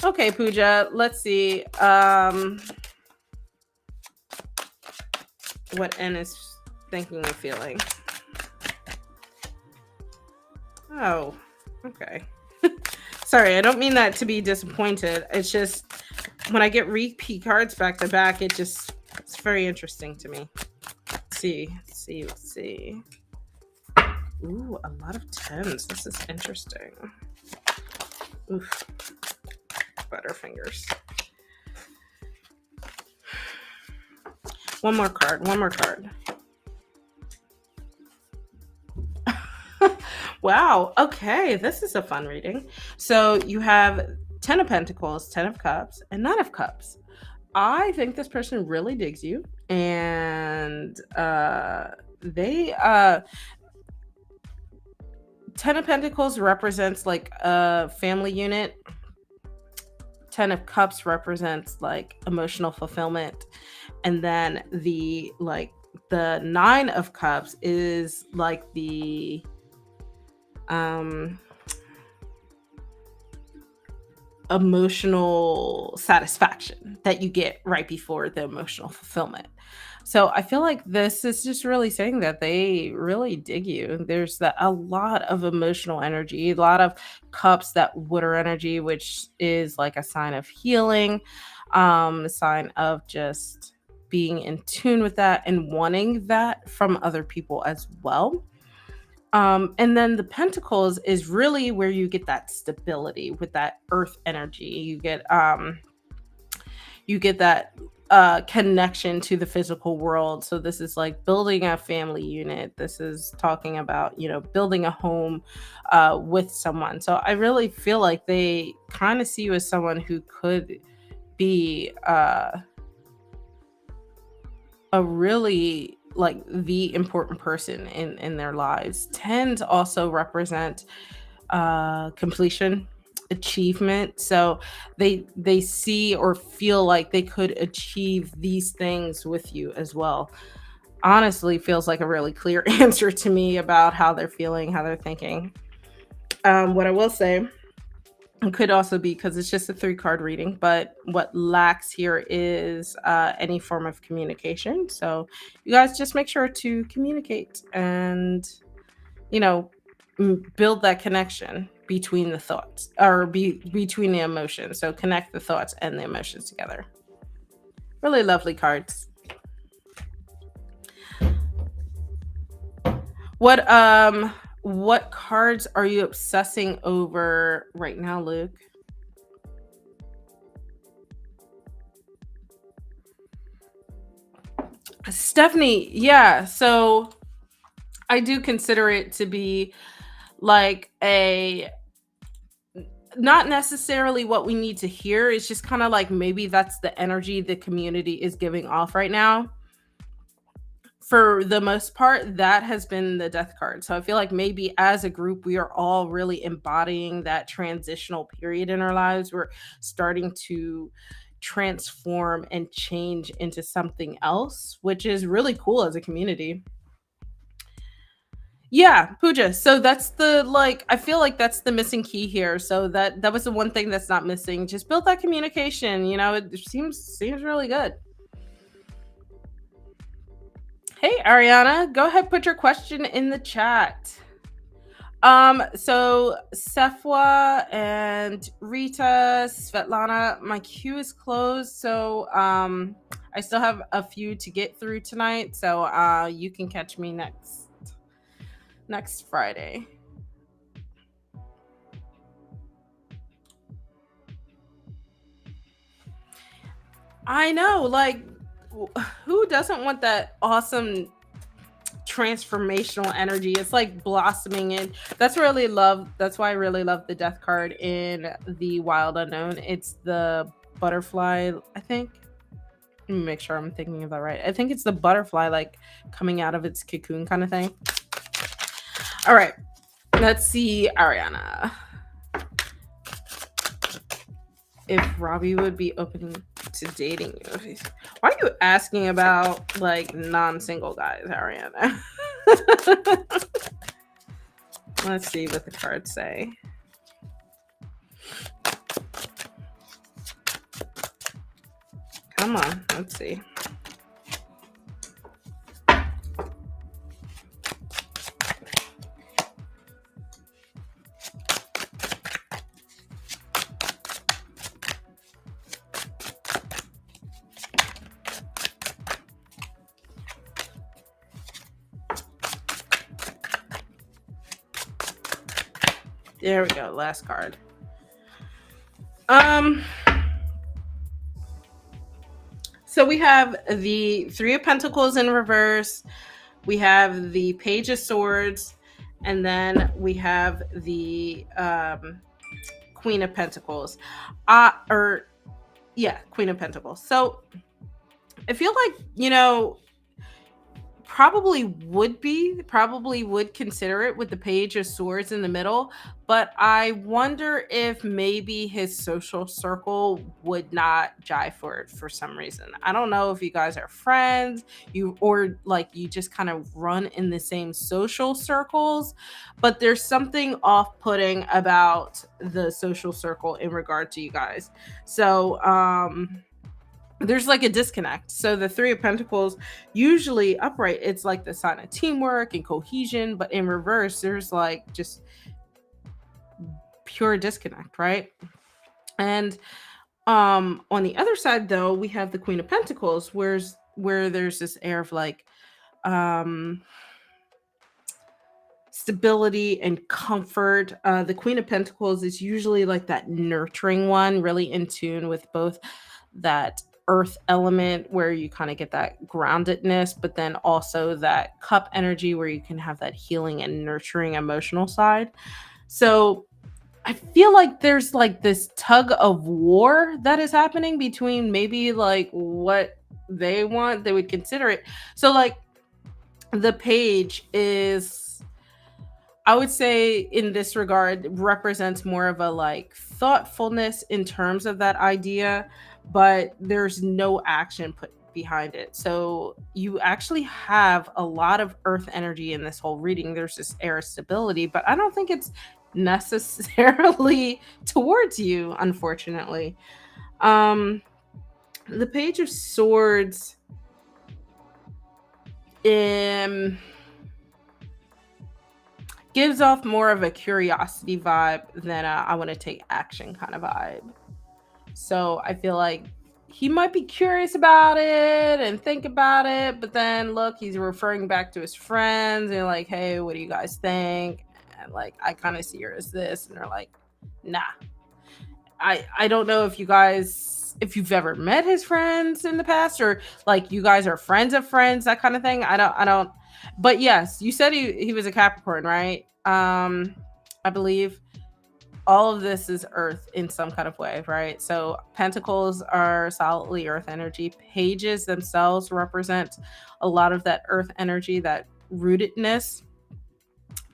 Okay, Pooja, let's see. What N is thinking and feeling. Oh, okay. Sorry, I don't mean that to be disappointed. It's just when I get repeat cards back to back, it's very interesting to me. Let's see. Ooh, a lot of 10s. This is interesting. Oof. Butterfingers. One more card. Wow. Okay, this is a fun reading. So you have 10 of Pentacles, 10 of Cups, and 9 of Cups. I think this person really digs you, and they 10 of Pentacles represents like a family unit. 10 of Cups represents like emotional fulfillment, and then the 9 of Cups is like the emotional satisfaction that you get right before the emotional fulfillment. So I feel like this is just really saying that they really dig you. There's a lot of emotional energy, a lot of cups, that water energy, which is like a sign of healing, a sign of just being in tune with that and wanting that from other people as well. And then the Pentacles is really where you get that stability with that earth energy. You get that connection to the physical world. So this is like building a family unit. This is talking about, building a home with someone. So I really feel like they kind of see you as someone who could be a really like the important person in their lives. 10s also represent completion, achievement. So they see or feel like they could achieve these things with you as well. Honestly, feels like a really clear answer to me about how they're feeling, how they're thinking. What I will say, it could also be because it's just a 3-card reading, but what lacks here is any form of communication. So you guys just make sure to communicate and, build that connection between the thoughts or between the emotions. So connect the thoughts and the emotions together. Really lovely cards. What cards are you obsessing over right now, Luke? Stephanie, yeah. So I do consider it to be like not necessarily what we need to hear. It's just kind of like maybe that's the energy the community is giving off right now. For the most part, that has been the Death card. So I feel like maybe as a group, we are all really embodying that transitional period in our lives. We're starting to transform and change into something else, which is really cool as a community. Yeah, Pooja. So that's I feel like that's the missing key here. So that was the one thing that's not missing. Just build that communication. It seems really good. Hey, Ariana, go ahead, put your question in the chat. So Sefwa and Rita, Svetlana, my queue is closed. So I still have a few to get through tonight. So you can catch me next Friday. I know, like, who doesn't want that awesome transformational energy? It's like blossoming in. That's why I really love the Death card in the Wild Unknown. It's the butterfly, I think. Let me make sure I'm thinking of that right. I think it's the butterfly like coming out of its cocoon kind of thing. All right, let's see, Ariana, if Robbie would be open to dating you. Why are you asking about like non-single guys, Ariana? Let's see what the cards say. Come on, let's see. There we go, last card. So we have the Three of Pentacles in reverse, we have the Page of Swords, and then we have the Queen of Pentacles. Queen of Pentacles. So I feel like, probably would consider it with the Page of Swords in the middle, but I wonder if maybe his social circle would not jive for it for some reason. I don't know if you guys are friends, or like you just kind of run in the same social circles, but there's something off-putting about the social circle in regard to you guys. So there's like a disconnect. So the Three of Pentacles, usually upright, it's like the sign of teamwork and cohesion, but in reverse, there's like just pure disconnect, right? And on the other side, though, we have the Queen of Pentacles, where there's this air of like stability and comfort. The Queen of Pentacles is usually like that nurturing one, really in tune with both that earth element where you kind of get that groundedness, but then also that cup energy where you can have that healing and nurturing emotional side. So I feel like there's like this tug of war that is happening between maybe like what they want, they would consider it. So like the Page is, I would say in this regard, represents more of a like thoughtfulness in terms of that idea, but there's no action put behind it. So you actually have a lot of earth energy in this whole reading. There's this air of stability, but I don't think it's necessarily towards you, unfortunately. The Page of Swords gives off more of a curiosity vibe than I want to take action kind of vibe. So I feel like he might be curious about it and think about it, but then look, he's referring back to his friends and like, hey, what do you guys think? And like, I kind of see her as this, and they're like, nah. I don't know if you've ever met his friends in the past, or like you guys are friends of friends, that kind of thing. I don't. But yes, you said he was a Capricorn, right? I believe all of this is earth in some kind of way, right? So pentacles are solidly earth energy. Pages themselves represent a lot of that earth energy, that rootedness.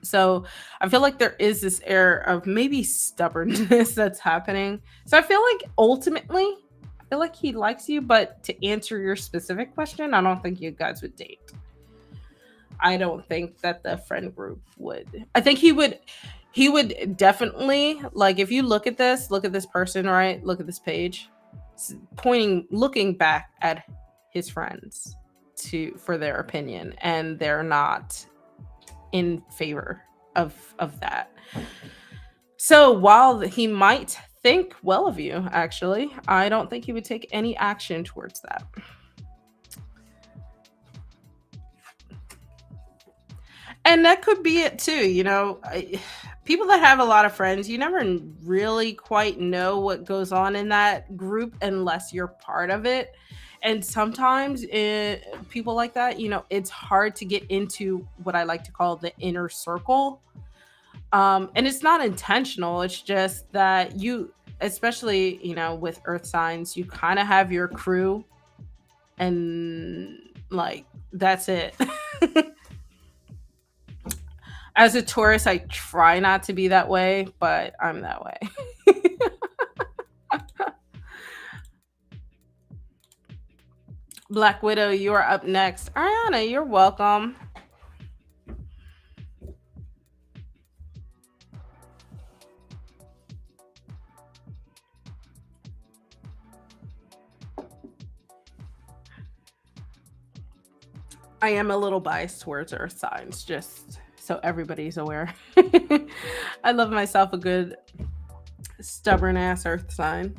So I feel like there is this air of maybe stubbornness that's happening. So I feel like ultimately, I feel like he likes you, but to answer your specific question, I don't think you guys would date. I don't think that the friend group would. I think he would definitely, like, if you look at this person, right? Look at this Page, looking back at his friends for their opinion, and they're not in favor of that. So while he might think well of you, actually, I don't think he would take any action towards that. And that could be it too. People that have a lot of friends, you never really quite know what goes on in that group unless you're part of it. And sometimes people like that, it's hard to get into what I like to call the inner circle. And it's not intentional. It's just that you, especially, with earth signs, you kind of have your crew, and like, that's it. As a Taurus, I try not to be that way, but I'm that way. Black Widow, you are up next. Ariana, you're welcome. I am a little biased towards earth signs, just so everybody's aware. I love myself a good stubborn ass earth sign.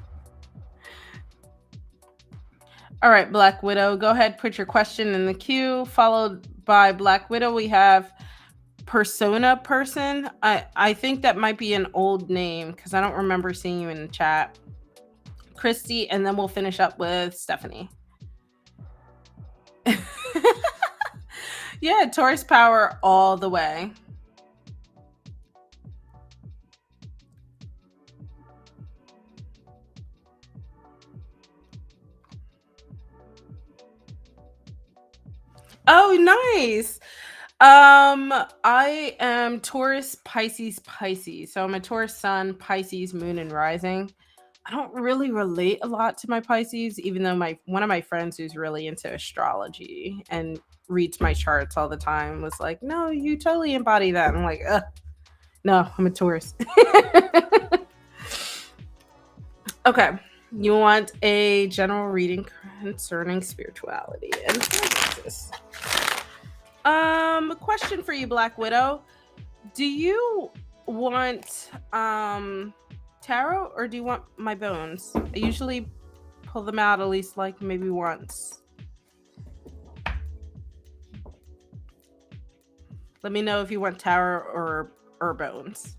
All right, Black Widow, go ahead, put your question in the queue. Followed by Black Widow, we have Persona Person. I think that might be an old name because I don't remember seeing you in the chat. Christy, and then we'll finish up with Stephanie. Yeah, Taurus power all the way. Oh, nice. I am Taurus, Pisces, Pisces. So I'm a Taurus sun, Pisces, moon, and rising. I don't really relate a lot to my Pisces, even though one of my friends who's really into astrology and reads my charts all the time was like, "No, you totally embody that." I'm like, "Ugh, no, I'm a Taurus." Okay, you want a general reading concerning spirituality and finances. Question for you, Black Widow. Do you want tarot or do you want my bones? I usually pull them out at least like maybe once. Let me know if you want tarot or bones.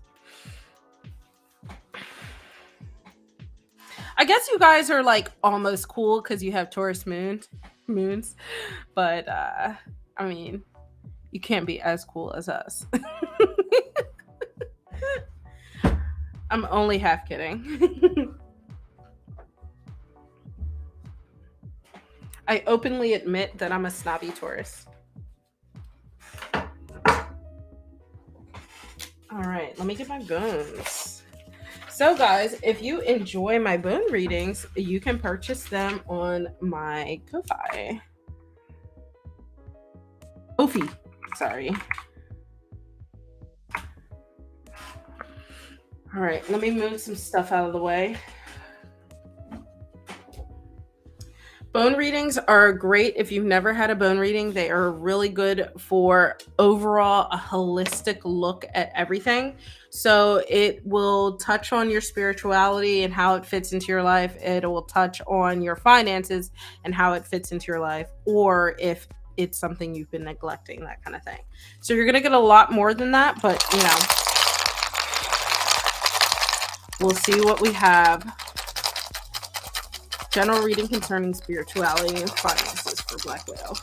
I guess you guys are like almost cool because you have Taurus moons, but I mean, you can't be as cool as us. I'm only half kidding. I openly admit that I'm a snobby Taurus. All right, let me get my bones. So guys, if you enjoy my bone readings, you can purchase them on my kofi. Sorry. All right, let me move some stuff out of the way. Bone readings are great if you've never had a bone reading. They are really good for overall a holistic look at everything. So it will touch on your spirituality and how it fits into your life. It will touch on your finances and how it fits into your life, or if it's something you've been neglecting, that kind of thing. So you're going to get a lot more than that, but you know, we'll see what we have. General reading concerning spirituality and finances for Black Widow.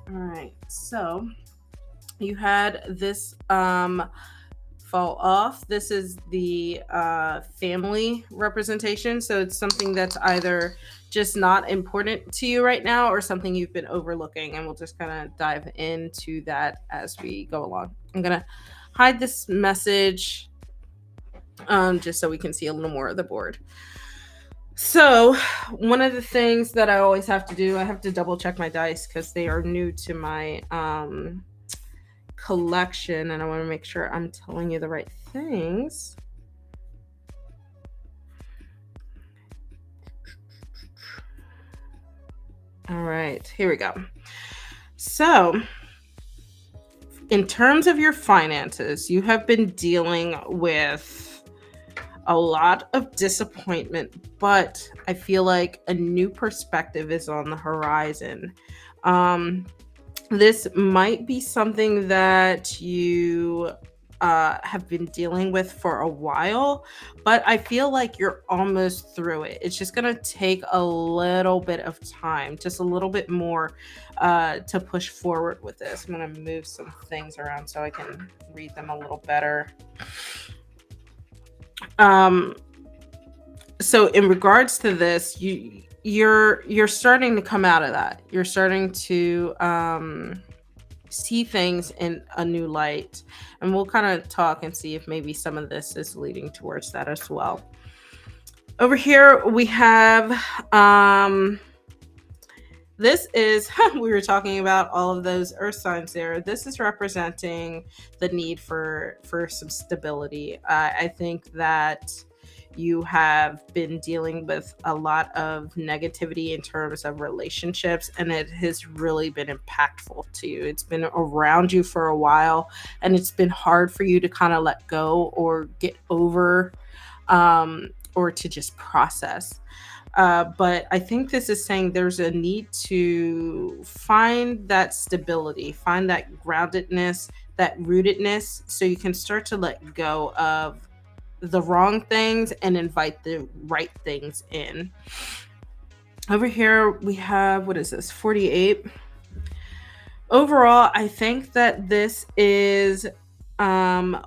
All right, so you had this fall off. This is the family representation. So it's something that's either just not important to you right now or something you've been overlooking. And we'll just kind of dive into that as we go along. I'm going to hide this message just so we can see a little more of the board. So one of the things that I always have to do, I have to double check my dice because they are new to my collection and I want to make sure I'm telling you the right things. All right, here we go. So in terms of your finances, you have been dealing with a lot of disappointment, but I feel like a new perspective is on the horizon. This might be something that you have been dealing with for a while, but I feel like you're almost through it. It's just going to take a little bit of time, just a little bit more to push forward with this. I'm going to move some things around so I can read them a little better. So in regards to this, you're starting to come out of that. You're starting to see things in a new light, and we'll kind of talk and see if maybe some of this is leading towards that as well. Over here we have this is we were talking about all of those earth signs there. This is representing the need for some stability. I think that you have been dealing with a lot of negativity in terms of relationships, and it has really been impactful to you. It's been around you for a while, and it's been hard for you to kind of let go or get over, or to just process. But I think this is saying there's a need to find that stability, find that groundedness, that rootedness, so you can start to let go of the wrong things and invite the right things in. Over here, we have, what is this, 48? Overall, I think that this is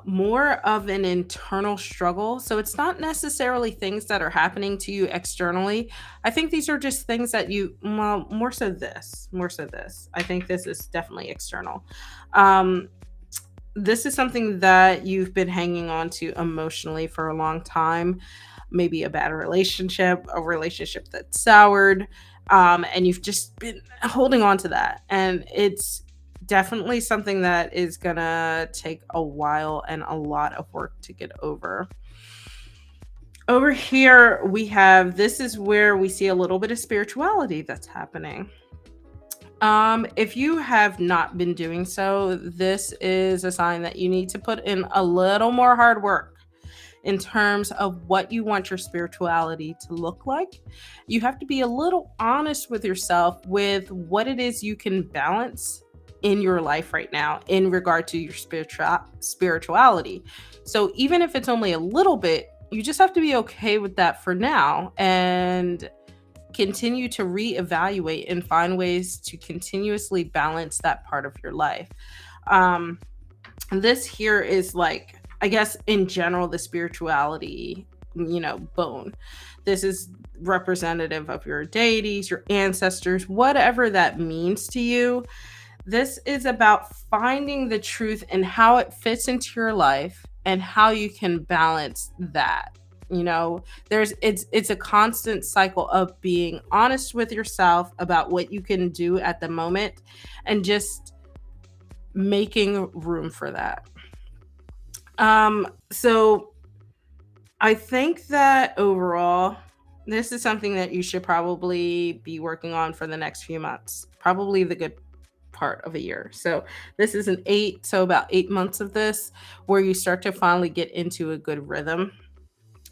more of an internal struggle. So it's not necessarily things that are happening to you externally. I think these are just things that you, well, more so this. I think this is definitely external. Um, this is something that you've been hanging on to emotionally for a long time. Maybe a bad relationship, a relationship that soured, and you've just been holding on to that. And it's definitely something that is gonna take a while and a lot of work to get over. Over here, we have, this is where we see a little bit of spirituality that's happening. If you have not been doing so, this is a sign that you need to put in a little more hard work in terms of what you want your spirituality to look like. You have to be a little honest with yourself with what it is you can balance in your life right now in regard to your spirituality. So even if it's only a little bit, you just have to be okay with that for now and continue to reevaluate and find ways to continuously balance that part of your life. Um, this here is like, I guess in general, the spirituality, bone. This is representative of your deities, your ancestors, whatever that means to you. This is about finding the truth and how it fits into your life and how you can balance that. It's a constant cycle of being honest with yourself about what you can do at the moment and just making room for that. So I think that overall, this is something that you should probably be working on for the next few months, probably the good part of a year. So this is an 8, so about 8 months of this, where you start to finally get into a good rhythm.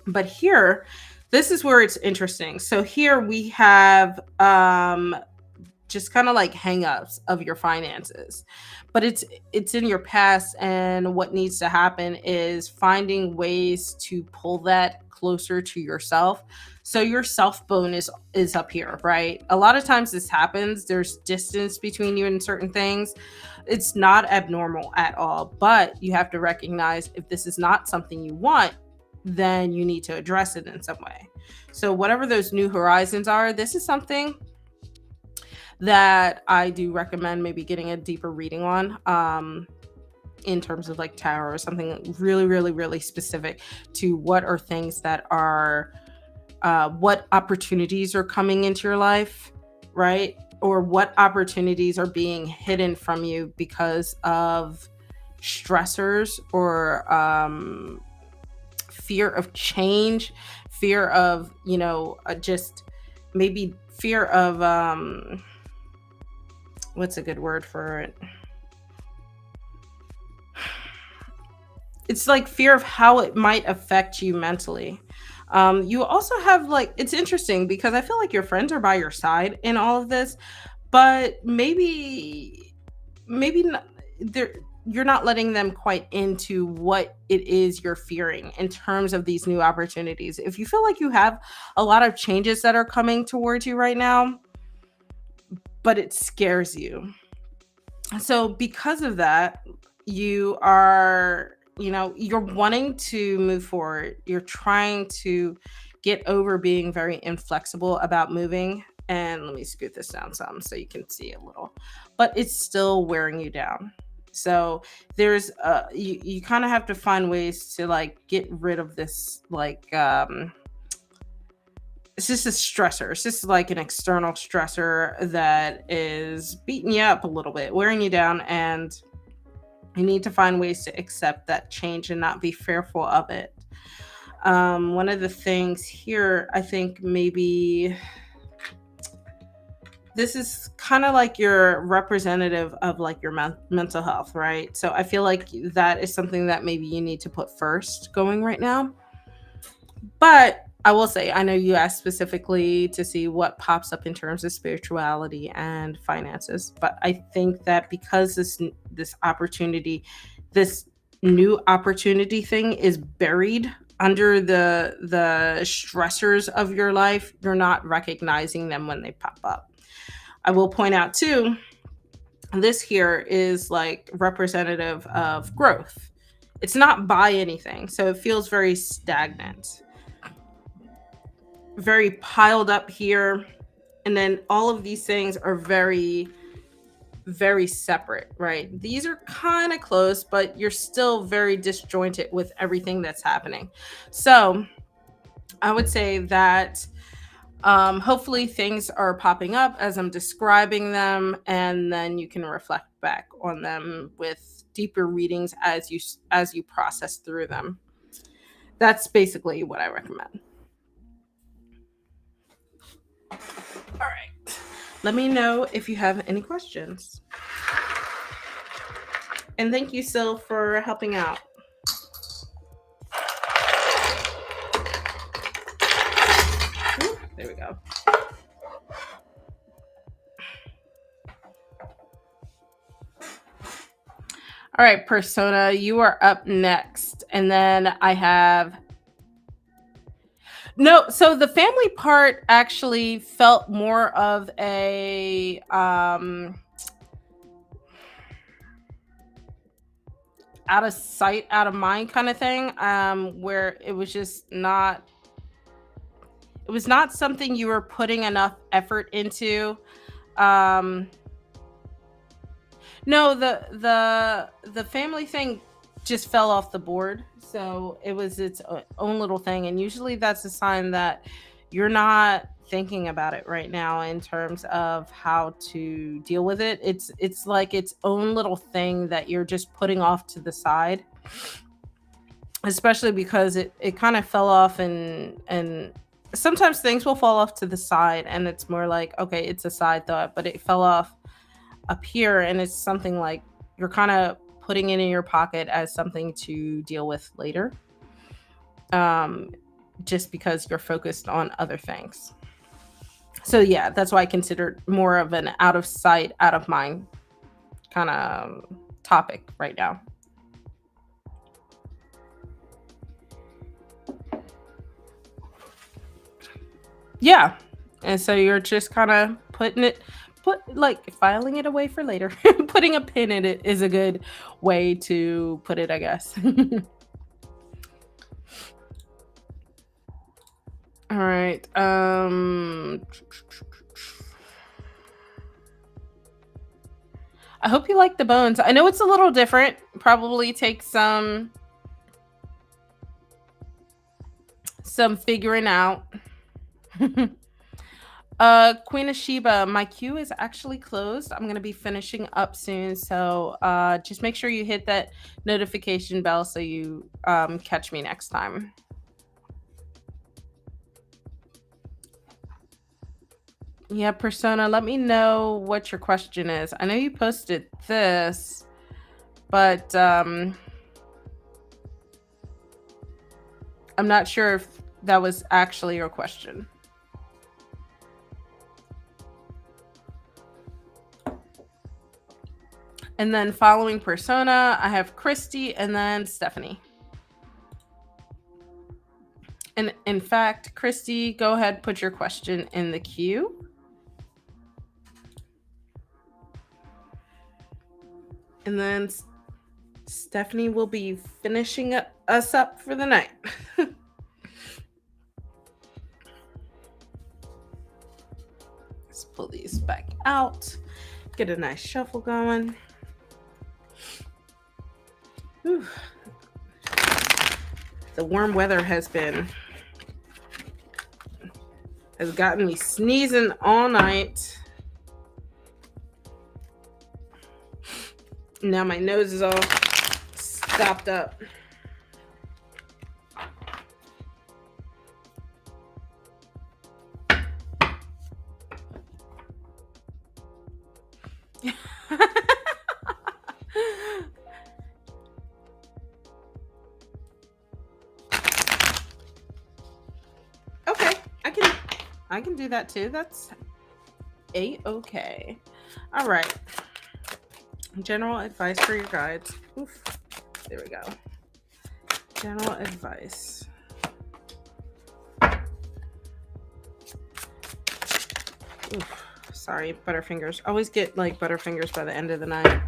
But here, this is where it's interesting. So here we have just kind of like hangups of your finances, but it's in your past, and what needs to happen is finding ways to pull that closer to yourself. So your self bone is up here, right? A lot of times this happens, there's distance between you and certain things. It's not abnormal at all, but you have to recognize if this is not something you want, then you need to address it in some way. So whatever those new horizons are, this is something that I do recommend maybe getting a deeper reading on, in terms of like tarot or something really, really, really specific to what are things that are, what opportunities are coming into your life, right? Or what opportunities are being hidden from you because of stressors or fear of change, fear of, just maybe fear of, what's a good word for it? It's like fear of how it might affect you mentally. You also have like, it's interesting because I feel like your friends are by your side in all of this, but maybe not, you're not letting them quite into what it is you're fearing in terms of these new opportunities. If you feel like you have a lot of changes that are coming towards you right now, but it scares you. So because of that, you are, you're wanting to move forward. You're trying to get over being very inflexible about moving. And let me scoot this down some so you can see a little, but it's still wearing you down. So there's you kind of have to find ways to like get rid of this, like it's just a stressor. It's just like an external stressor that is beating you up a little bit, wearing you down, and you need to find ways to accept that change and not be fearful of it. One of the things here, I think maybe this is kind of like your representative of like your mental health, right? So I feel like that is something that maybe you need to put first going right now. But I will say, I know you asked specifically to see what pops up in terms of spirituality and finances, but I think that because this opportunity, this new opportunity thing is buried under the stressors of your life, you're not recognizing them when they pop up. I will point out too, this here is like representative of growth. It's not by anything, so it feels very stagnant, very piled up here. And then all of these things are very, very separate, right? These are kind of close, but you're still very disjointed with everything that's happening. So I would say that hopefully things are popping up as I'm describing them, and then you can reflect back on them with deeper readings as you process through them. That's basically what I recommend. All right. Let me know if you have any questions. And thank you, Sil, for helping out. Ooh, there we go. All right, Persona, you are up next. And then I have... No, so the family part actually felt more of a out of sight, out of mind kind of thing, where it was just not... It was not something you were putting enough effort into. No, the family thing just fell off the board. So it was its own little thing, and usually that's a sign that you're not thinking about it right now in terms of how to deal with it. It's like its own little thing that you're just putting off to the side, especially because it kind of fell off, and sometimes things will fall off to the side and it's more like, okay, it's a side thought, but it fell off up here, and it's something like you're kind of putting it in your pocket as something to deal with later, just because you're focused on other things. So yeah, that's why I consider more of an out of sight, out of mind kind of topic right now. Yeah. And so you're just kind of filing it away for later. Putting a pin in it is a good way to put it, I guess. All right. I hope you like the bones. I know it's a little different. Probably takes some figuring out. Queen of Sheba, my queue is actually closed. I'm gonna be finishing up soon, so just make sure you hit that notification bell so you catch me next time. Yeah, Persona, let me know what your question is. I know you posted this, but I'm not sure if that was actually your question. And then following Persona, I have Christy and then Stephanie. And in fact, Christy, go ahead, put your question in the queue. And then Stephanie will be finishing us up for the night. Let's pull these back out. Get a nice shuffle going. Whew. The warm weather has gotten me sneezing all night. Now my nose is all stopped up. Okay, I can do that too. That's a-okay. All right. General advice for your guides. Oof. There we go. General advice. Oof. Sorry, Butterfingers. Always get like Butterfingers by the end of the night.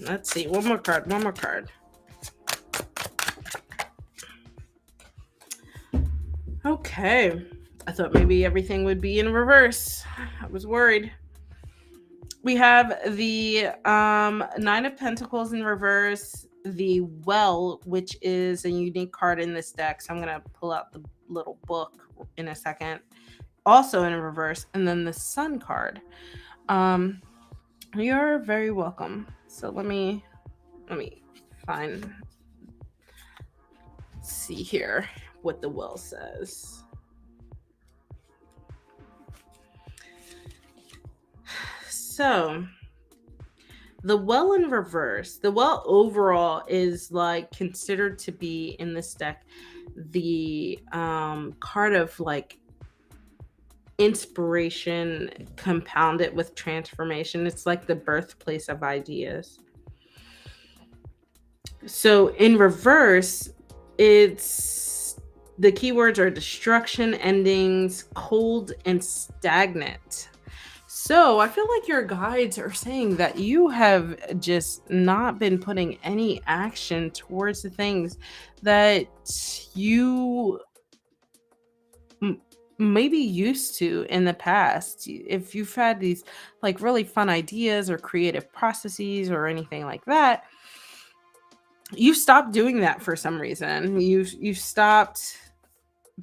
Let's see. One more card. One more card. Okay. I thought maybe everything would be in reverse. I was worried. We have the Nine of Pentacles in reverse, the Well, which is a unique card in this deck. So I'm going to pull out the little book in a second. Also in reverse. And then the Sun card. You're very welcome. So let me find, see here what the Well says. So the Well in reverse, the Well overall is like considered to be in this deck the card of like inspiration compounded with transformation. It's like the birthplace of ideas. So in reverse, it's the keywords are destruction, endings, cold, and stagnant. So I feel like your guides are saying that you have just not been putting any action towards the things that you maybe used to in the past. If you've had these like really fun ideas or creative processes or anything like that, you stopped doing that for some reason. You stopped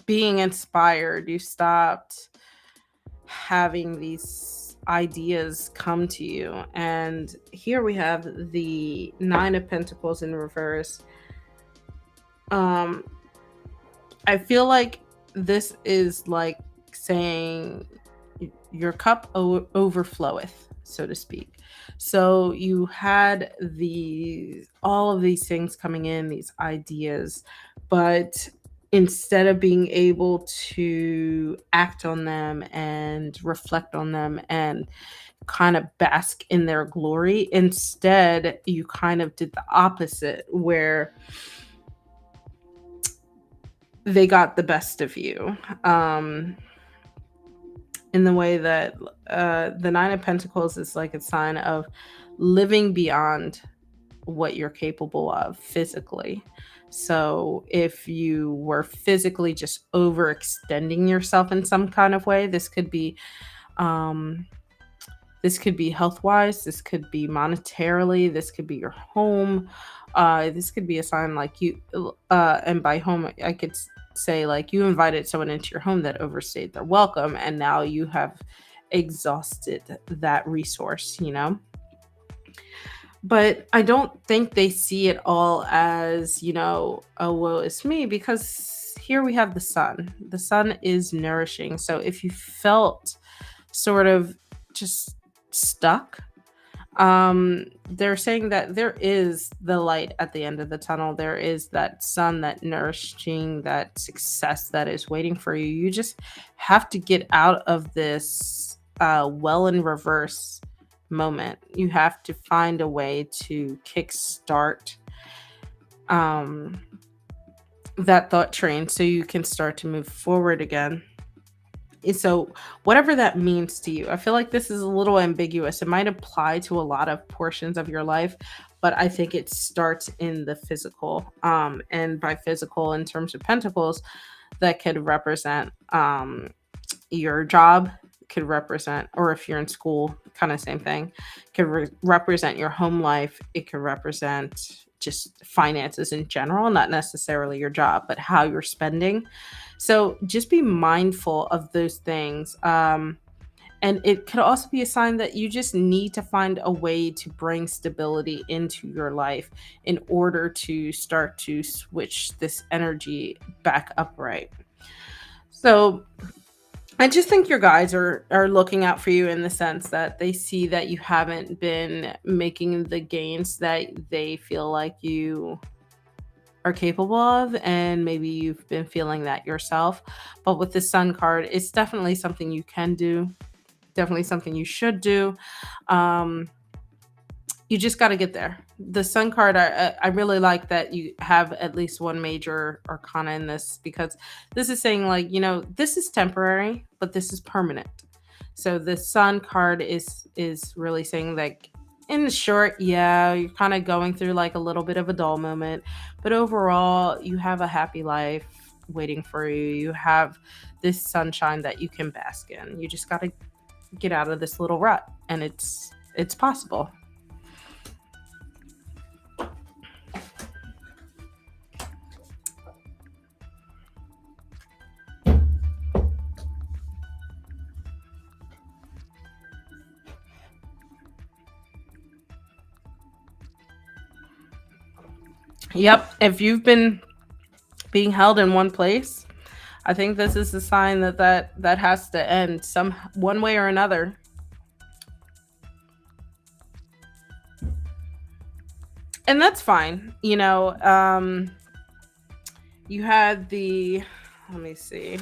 being inspired. You stopped having these ideas come to you. And here we have the Nine of Pentacles in reverse. I feel like this is like saying your cup overfloweth, so to speak. So you had all of these things coming in, these ideas, but instead of being able to act on them and reflect on them and kind of bask in their glory, instead you kind of did the opposite, where they got the best of you, in the way that the Nine of Pentacles is like a sign of living beyond what you're capable of physically. So if you were physically just overextending yourself in some kind of way, this could be health wise, this could be monetarily, this could be your home, this could be a sign like you, and by home I could say like you invited someone into your home that overstayed their welcome, and now you have exhausted that resource, But I don't think they see it all as, oh, woe is me, because here we have the sun. The sun is nourishing. So if you felt sort of just stuck, they're saying that there is the light at the end of the tunnel. There is that sun, that nourishing, that success that is waiting for you. You just have to get out of this well in reverse moment. You have to find a way to kickstart that thought train so you can start to move forward again. So whatever that means to you, I feel like this is a little ambiguous. It might apply to a lot of portions of your life, but I think it starts in the physical. And by physical, in terms of pentacles, that could represent your job, could represent, or if you're in school, kind of same thing, could represent your home life. It could represent just finances in general, not necessarily your job, but how you're spending. So just be mindful of those things. And it could also be a sign that you just need to find a way to bring stability into your life in order to start to switch this energy back upright. So I just think your guides are looking out for you in the sense that they see that you haven't been making the gains that they feel like you are capable of, and maybe you've been feeling that yourself. But with the Sun card, it's definitely something you can do, definitely something you should do. Um, you just got to get there. The Sun card, I really like that you have at least one major arcana in this, because this is saying, like, this is temporary, but this is permanent. So the Sun card is really saying, like, in short, yeah, you're kind of going through like a little bit of a dull moment, but overall, you have a happy life waiting for you. You have this sunshine that you can bask in. You just got to get out of this little rut, and it's possible. Yep, if you've been being held in one place, I think this is a sign that has to end some one way or another. And that's fine. You had the, let me see.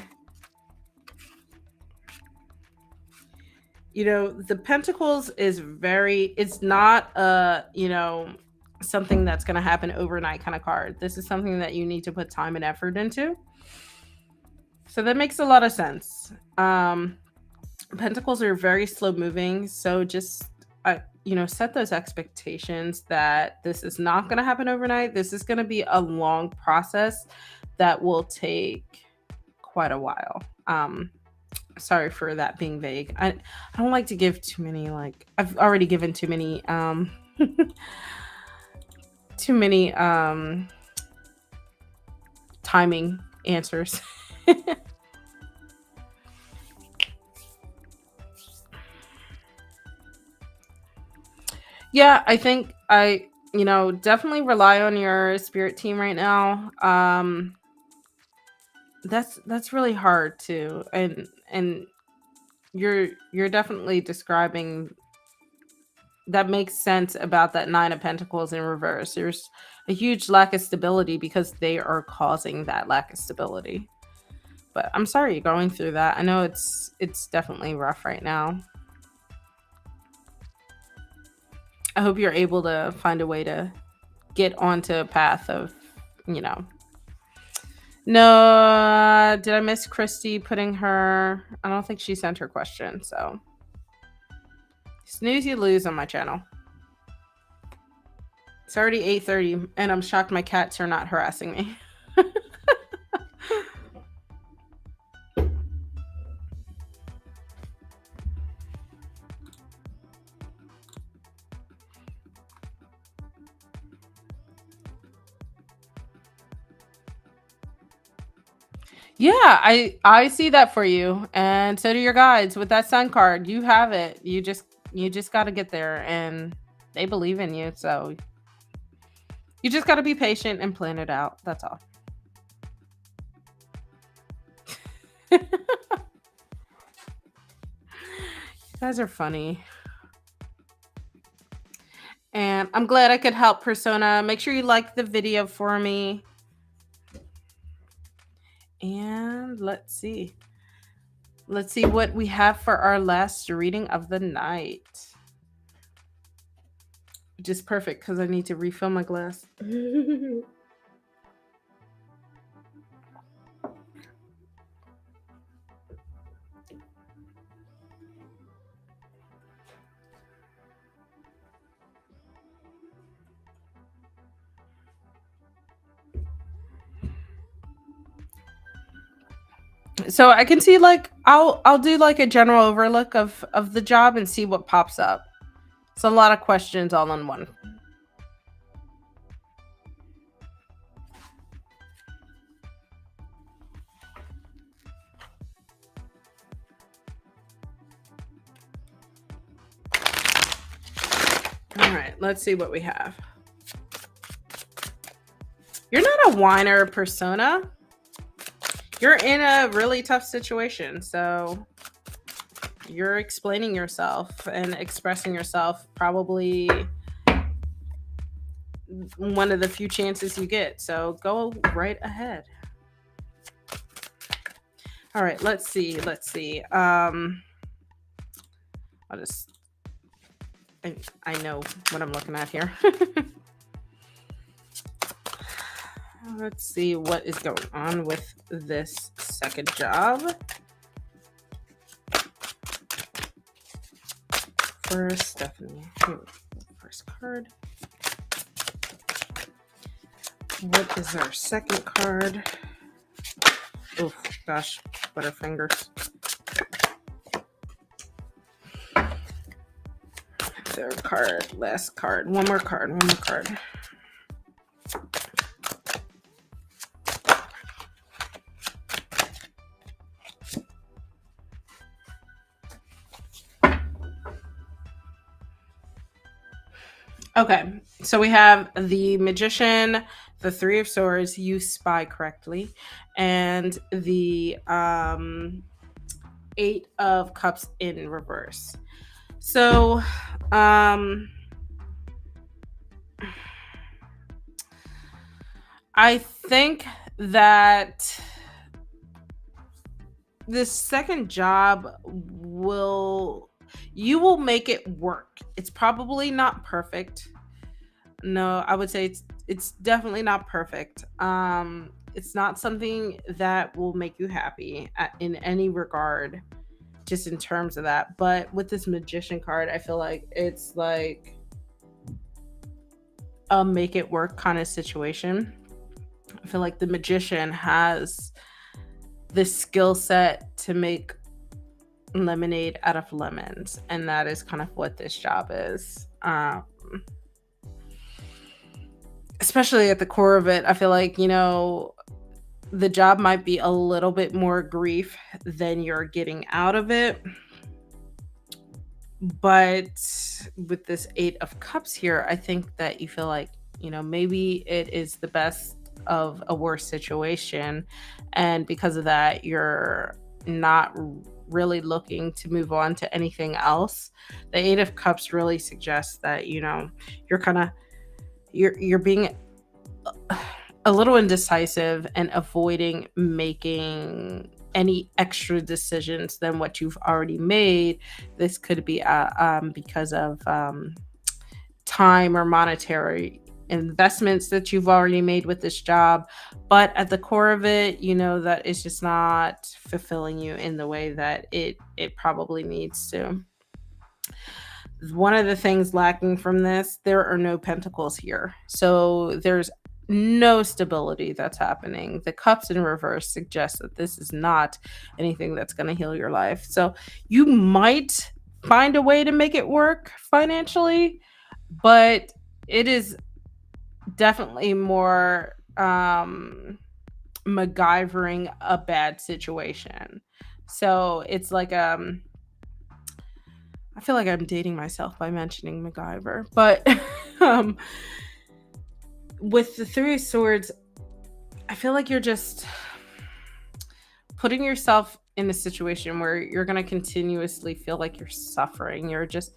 The Pentacles is it's not something that's going to happen overnight kind of card. This is something that you need to put time and effort into. So that makes a lot of sense. Pentacles are very slow moving, so just set those expectations that this is not going to happen overnight. This is going to be a long process that will take quite a while. Sorry for that being vague. I don't like to give too many, like, I've already given too many too many timing answers. Yeah, I think I definitely rely on your spirit team right now. That's really hard too, and you're definitely describing that makes sense about that Nine of Pentacles in reverse. There's a huge lack of stability because they are causing that lack of stability. But I'm sorry you're going through that. I know it's definitely rough right now. I hope you're able to find a way to get onto a path of, No, did I miss Christy putting her? I don't think she sent her question, so. Snooze, you lose on my channel. It's already 8:30, and I'm shocked my cats are not harassing me. Yeah, I see that for you, and so do your guides with that Sun card. You have it. You just got to get there, and they believe in you. So you just got to be patient and plan it out. That's all. You guys are funny. And I'm glad I could help, Persona. Make sure you like the video for me. And let's see. Let's see what we have for our last reading of the night. Which is perfect because I need to refill my glass. So I can see, like, I'll do like a general overlook of the job and see what pops up. It's a lot of questions all in one. All right, let's see what we have. You're not a whiner persona. You're in a really tough situation. So you're explaining yourself and expressing yourself, probably one of the few chances you get. So go right ahead. All right, let's see. I'll just, I know what I'm looking at here. Let's see what is going on with this second job. For Stephanie. First card. What is our second card? Oh gosh, butterfingers. Third card, last card, one more card. Okay, so we have the Magician, the Three of Swords, you spy correctly, and the Eight of Cups in reverse. So, I think that this second job you will make it work. It's probably not perfect. No, I would say it's definitely not perfect. It's not something that will make you happy in any regard, just in terms of that. But with this Magician card, I feel like it's like a make it work kind of situation. I feel like the Magician has this skill set to make lemonade out of lemons, and that is kind of what this job is. Especially at the core of it, I feel like, the job might be a little bit more grief than you're getting out of it. But with this Eight of Cups here, I think that you feel like, maybe it is the best of a worse situation. And because of that, you're not really looking to move on to anything else. The Eight of Cups really suggests that, you're kind of, you're being a little indecisive and avoiding making any extra decisions than what you've already made. This could be because of time or monetary investments that you've already made with this job, but at the core of it, that it's just not fulfilling you in the way that it probably needs to. One of the things lacking from this, there are no pentacles here, so there's no stability that's happening. The cups in reverse suggest that this is not anything that's going to heal your life. So you might find a way to make it work financially, but it is definitely more MacGyvering a bad situation. So it's like I feel like I'm dating myself by mentioning MacGyver, but with the Three of Swords, I feel like you're just putting yourself in a situation where you're going to continuously feel like you're suffering. You're just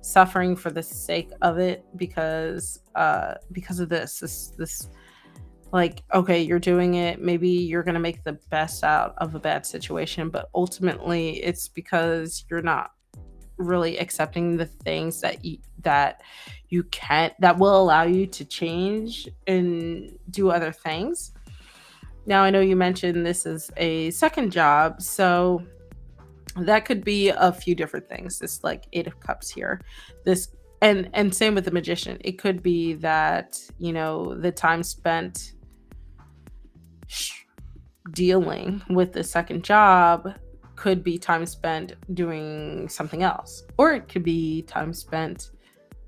suffering for the sake of it because of this like, okay, you're doing it, maybe you're going to make the best out of a bad situation, but ultimately it's because you're not really accepting the things that you can't, that will allow you to change and do other things. Now, I know you mentioned this is a second job, so that could be a few different things. This like Eight of Cups here, this and same with the Magician. It could be that the time spent dealing with the second job could be time spent doing something else, or it could be time spent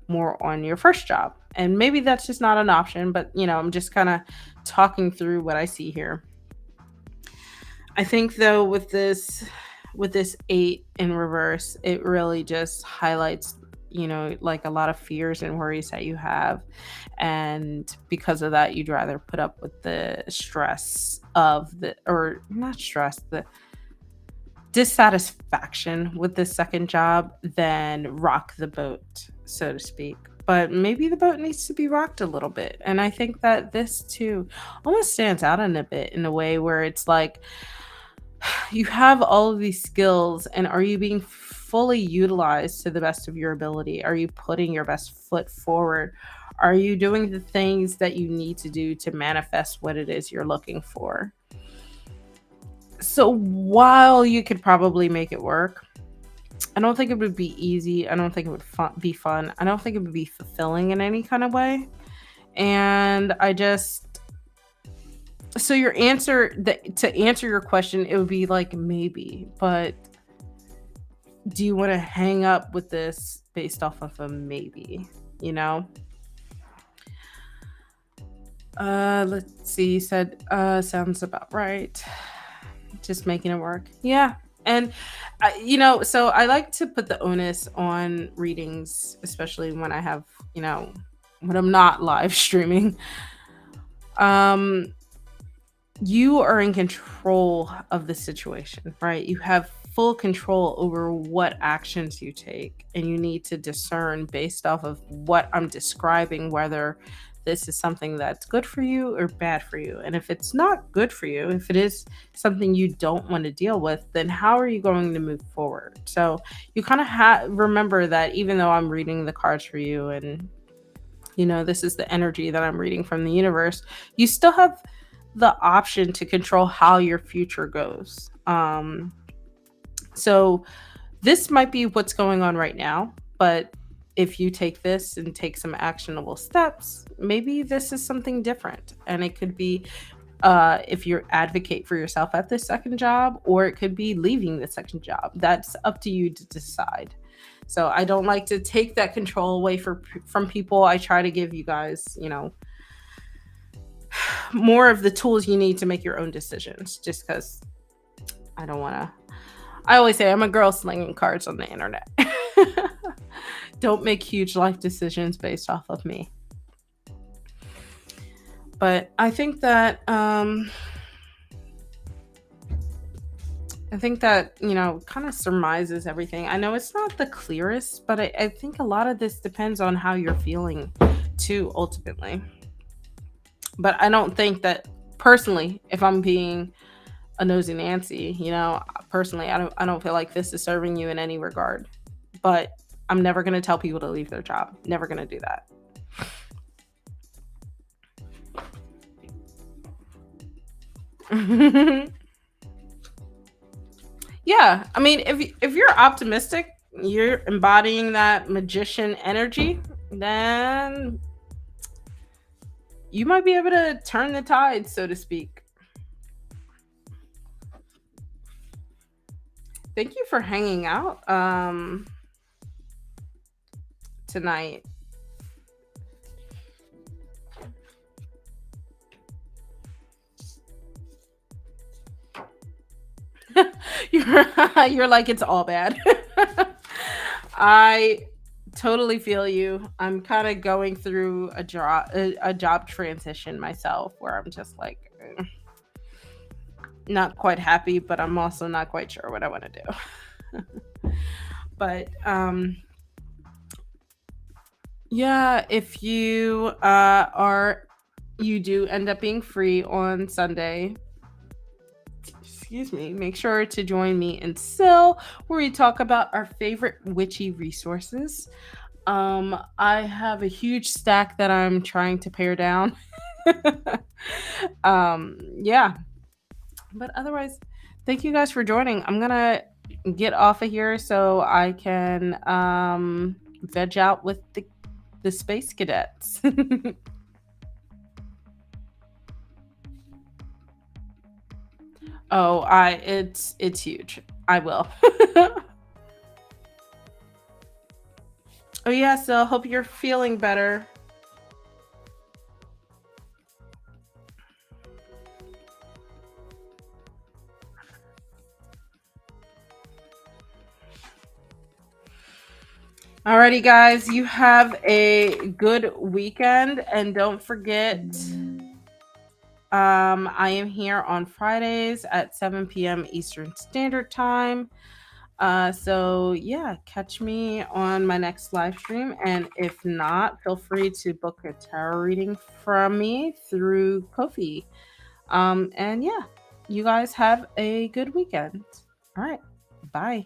more on your first job, and maybe that's just not an option. But I'm just kind of talking through what I see here. I think though with this 8 in reverse, it really just highlights like a lot of fears and worries that you have. And because of that, you'd rather put up with the stress of or not stress, the dissatisfaction with the second job than rock the boat, so to speak. But maybe the boat needs to be rocked a little bit. And I think that this too almost stands out in a bit in a way where it's like you have all of these skills, and are you being fully utilized to the best of your ability? Are you putting your best foot forward? Are you doing the things that you need to do to manifest what it is you're looking for? So while you could probably make it work, I don't think it would be easy. I don't think it would be fun. I don't think it would be fulfilling in any kind of way. And so your answer, to answer your question, it would be like maybe, but do you want to hang up with this based off of a maybe, you know? Let's see. You said, sounds about right. Just making it work. Yeah. And, so I like to put the onus on readings, especially when I have, when I'm not live streaming. You are in control of the situation, right? You have full control over what actions you take, and you need to discern based off of what I'm describing whether this is something that's good for you or bad for you. And if it's not good for you, if it is something you don't want to deal with, then how are you going to move forward? So you kind of remember that even though I'm reading the cards for you and this is the energy that I'm reading from the universe, you still have the option to control how your future goes. So this might be what's going on right now, but if you take this and take some actionable steps, maybe this is something different. And it could be if you advocate for yourself at this second job, or it could be leaving the second job. That's up to you to decide. So I don't like to take that control away from people. I try to give you guys, more of the tools you need to make your own decisions, just because I don't want to. I always say I'm a girl slinging cards on the internet. Don't make huge life decisions based off of me. But I think that kind of surmises everything. I know it's not the clearest, but I think a lot of this depends on how you're feeling too, ultimately. But I don't think that, personally, if I'm being a nosy Nancy, personally, I don't feel like this is serving you in any regard. But I'm never going to tell people to leave their job. Never going to do that. Yeah, I mean, if you're optimistic, you're embodying that magician energy, then you might be able to turn the tide, so to speak. Thank you for hanging out tonight. You're like, it's all bad. I totally feel you. I'm kind of going through a job transition myself, where I'm just like not quite happy, but I'm also not quite sure what I want to do. But yeah, if you you do end up being free on Sunday, make sure to join me in Sill, where we talk about our favorite witchy resources. I have a huge stack that I'm trying to pare down. Yeah. But otherwise, thank you guys for joining. I'm gonna get off of here so I can veg out with the space cadets. Oh, it's huge. I will. Oh yeah, so hope you're feeling better. Alrighty, guys, you have a good weekend, and don't forget, I am here on Fridays at 7 p.m. Eastern Standard Time. So yeah, catch me on my next live stream, and if not, feel free to book a tarot reading from me through Kofi. And yeah, you guys have a good weekend. All right, bye.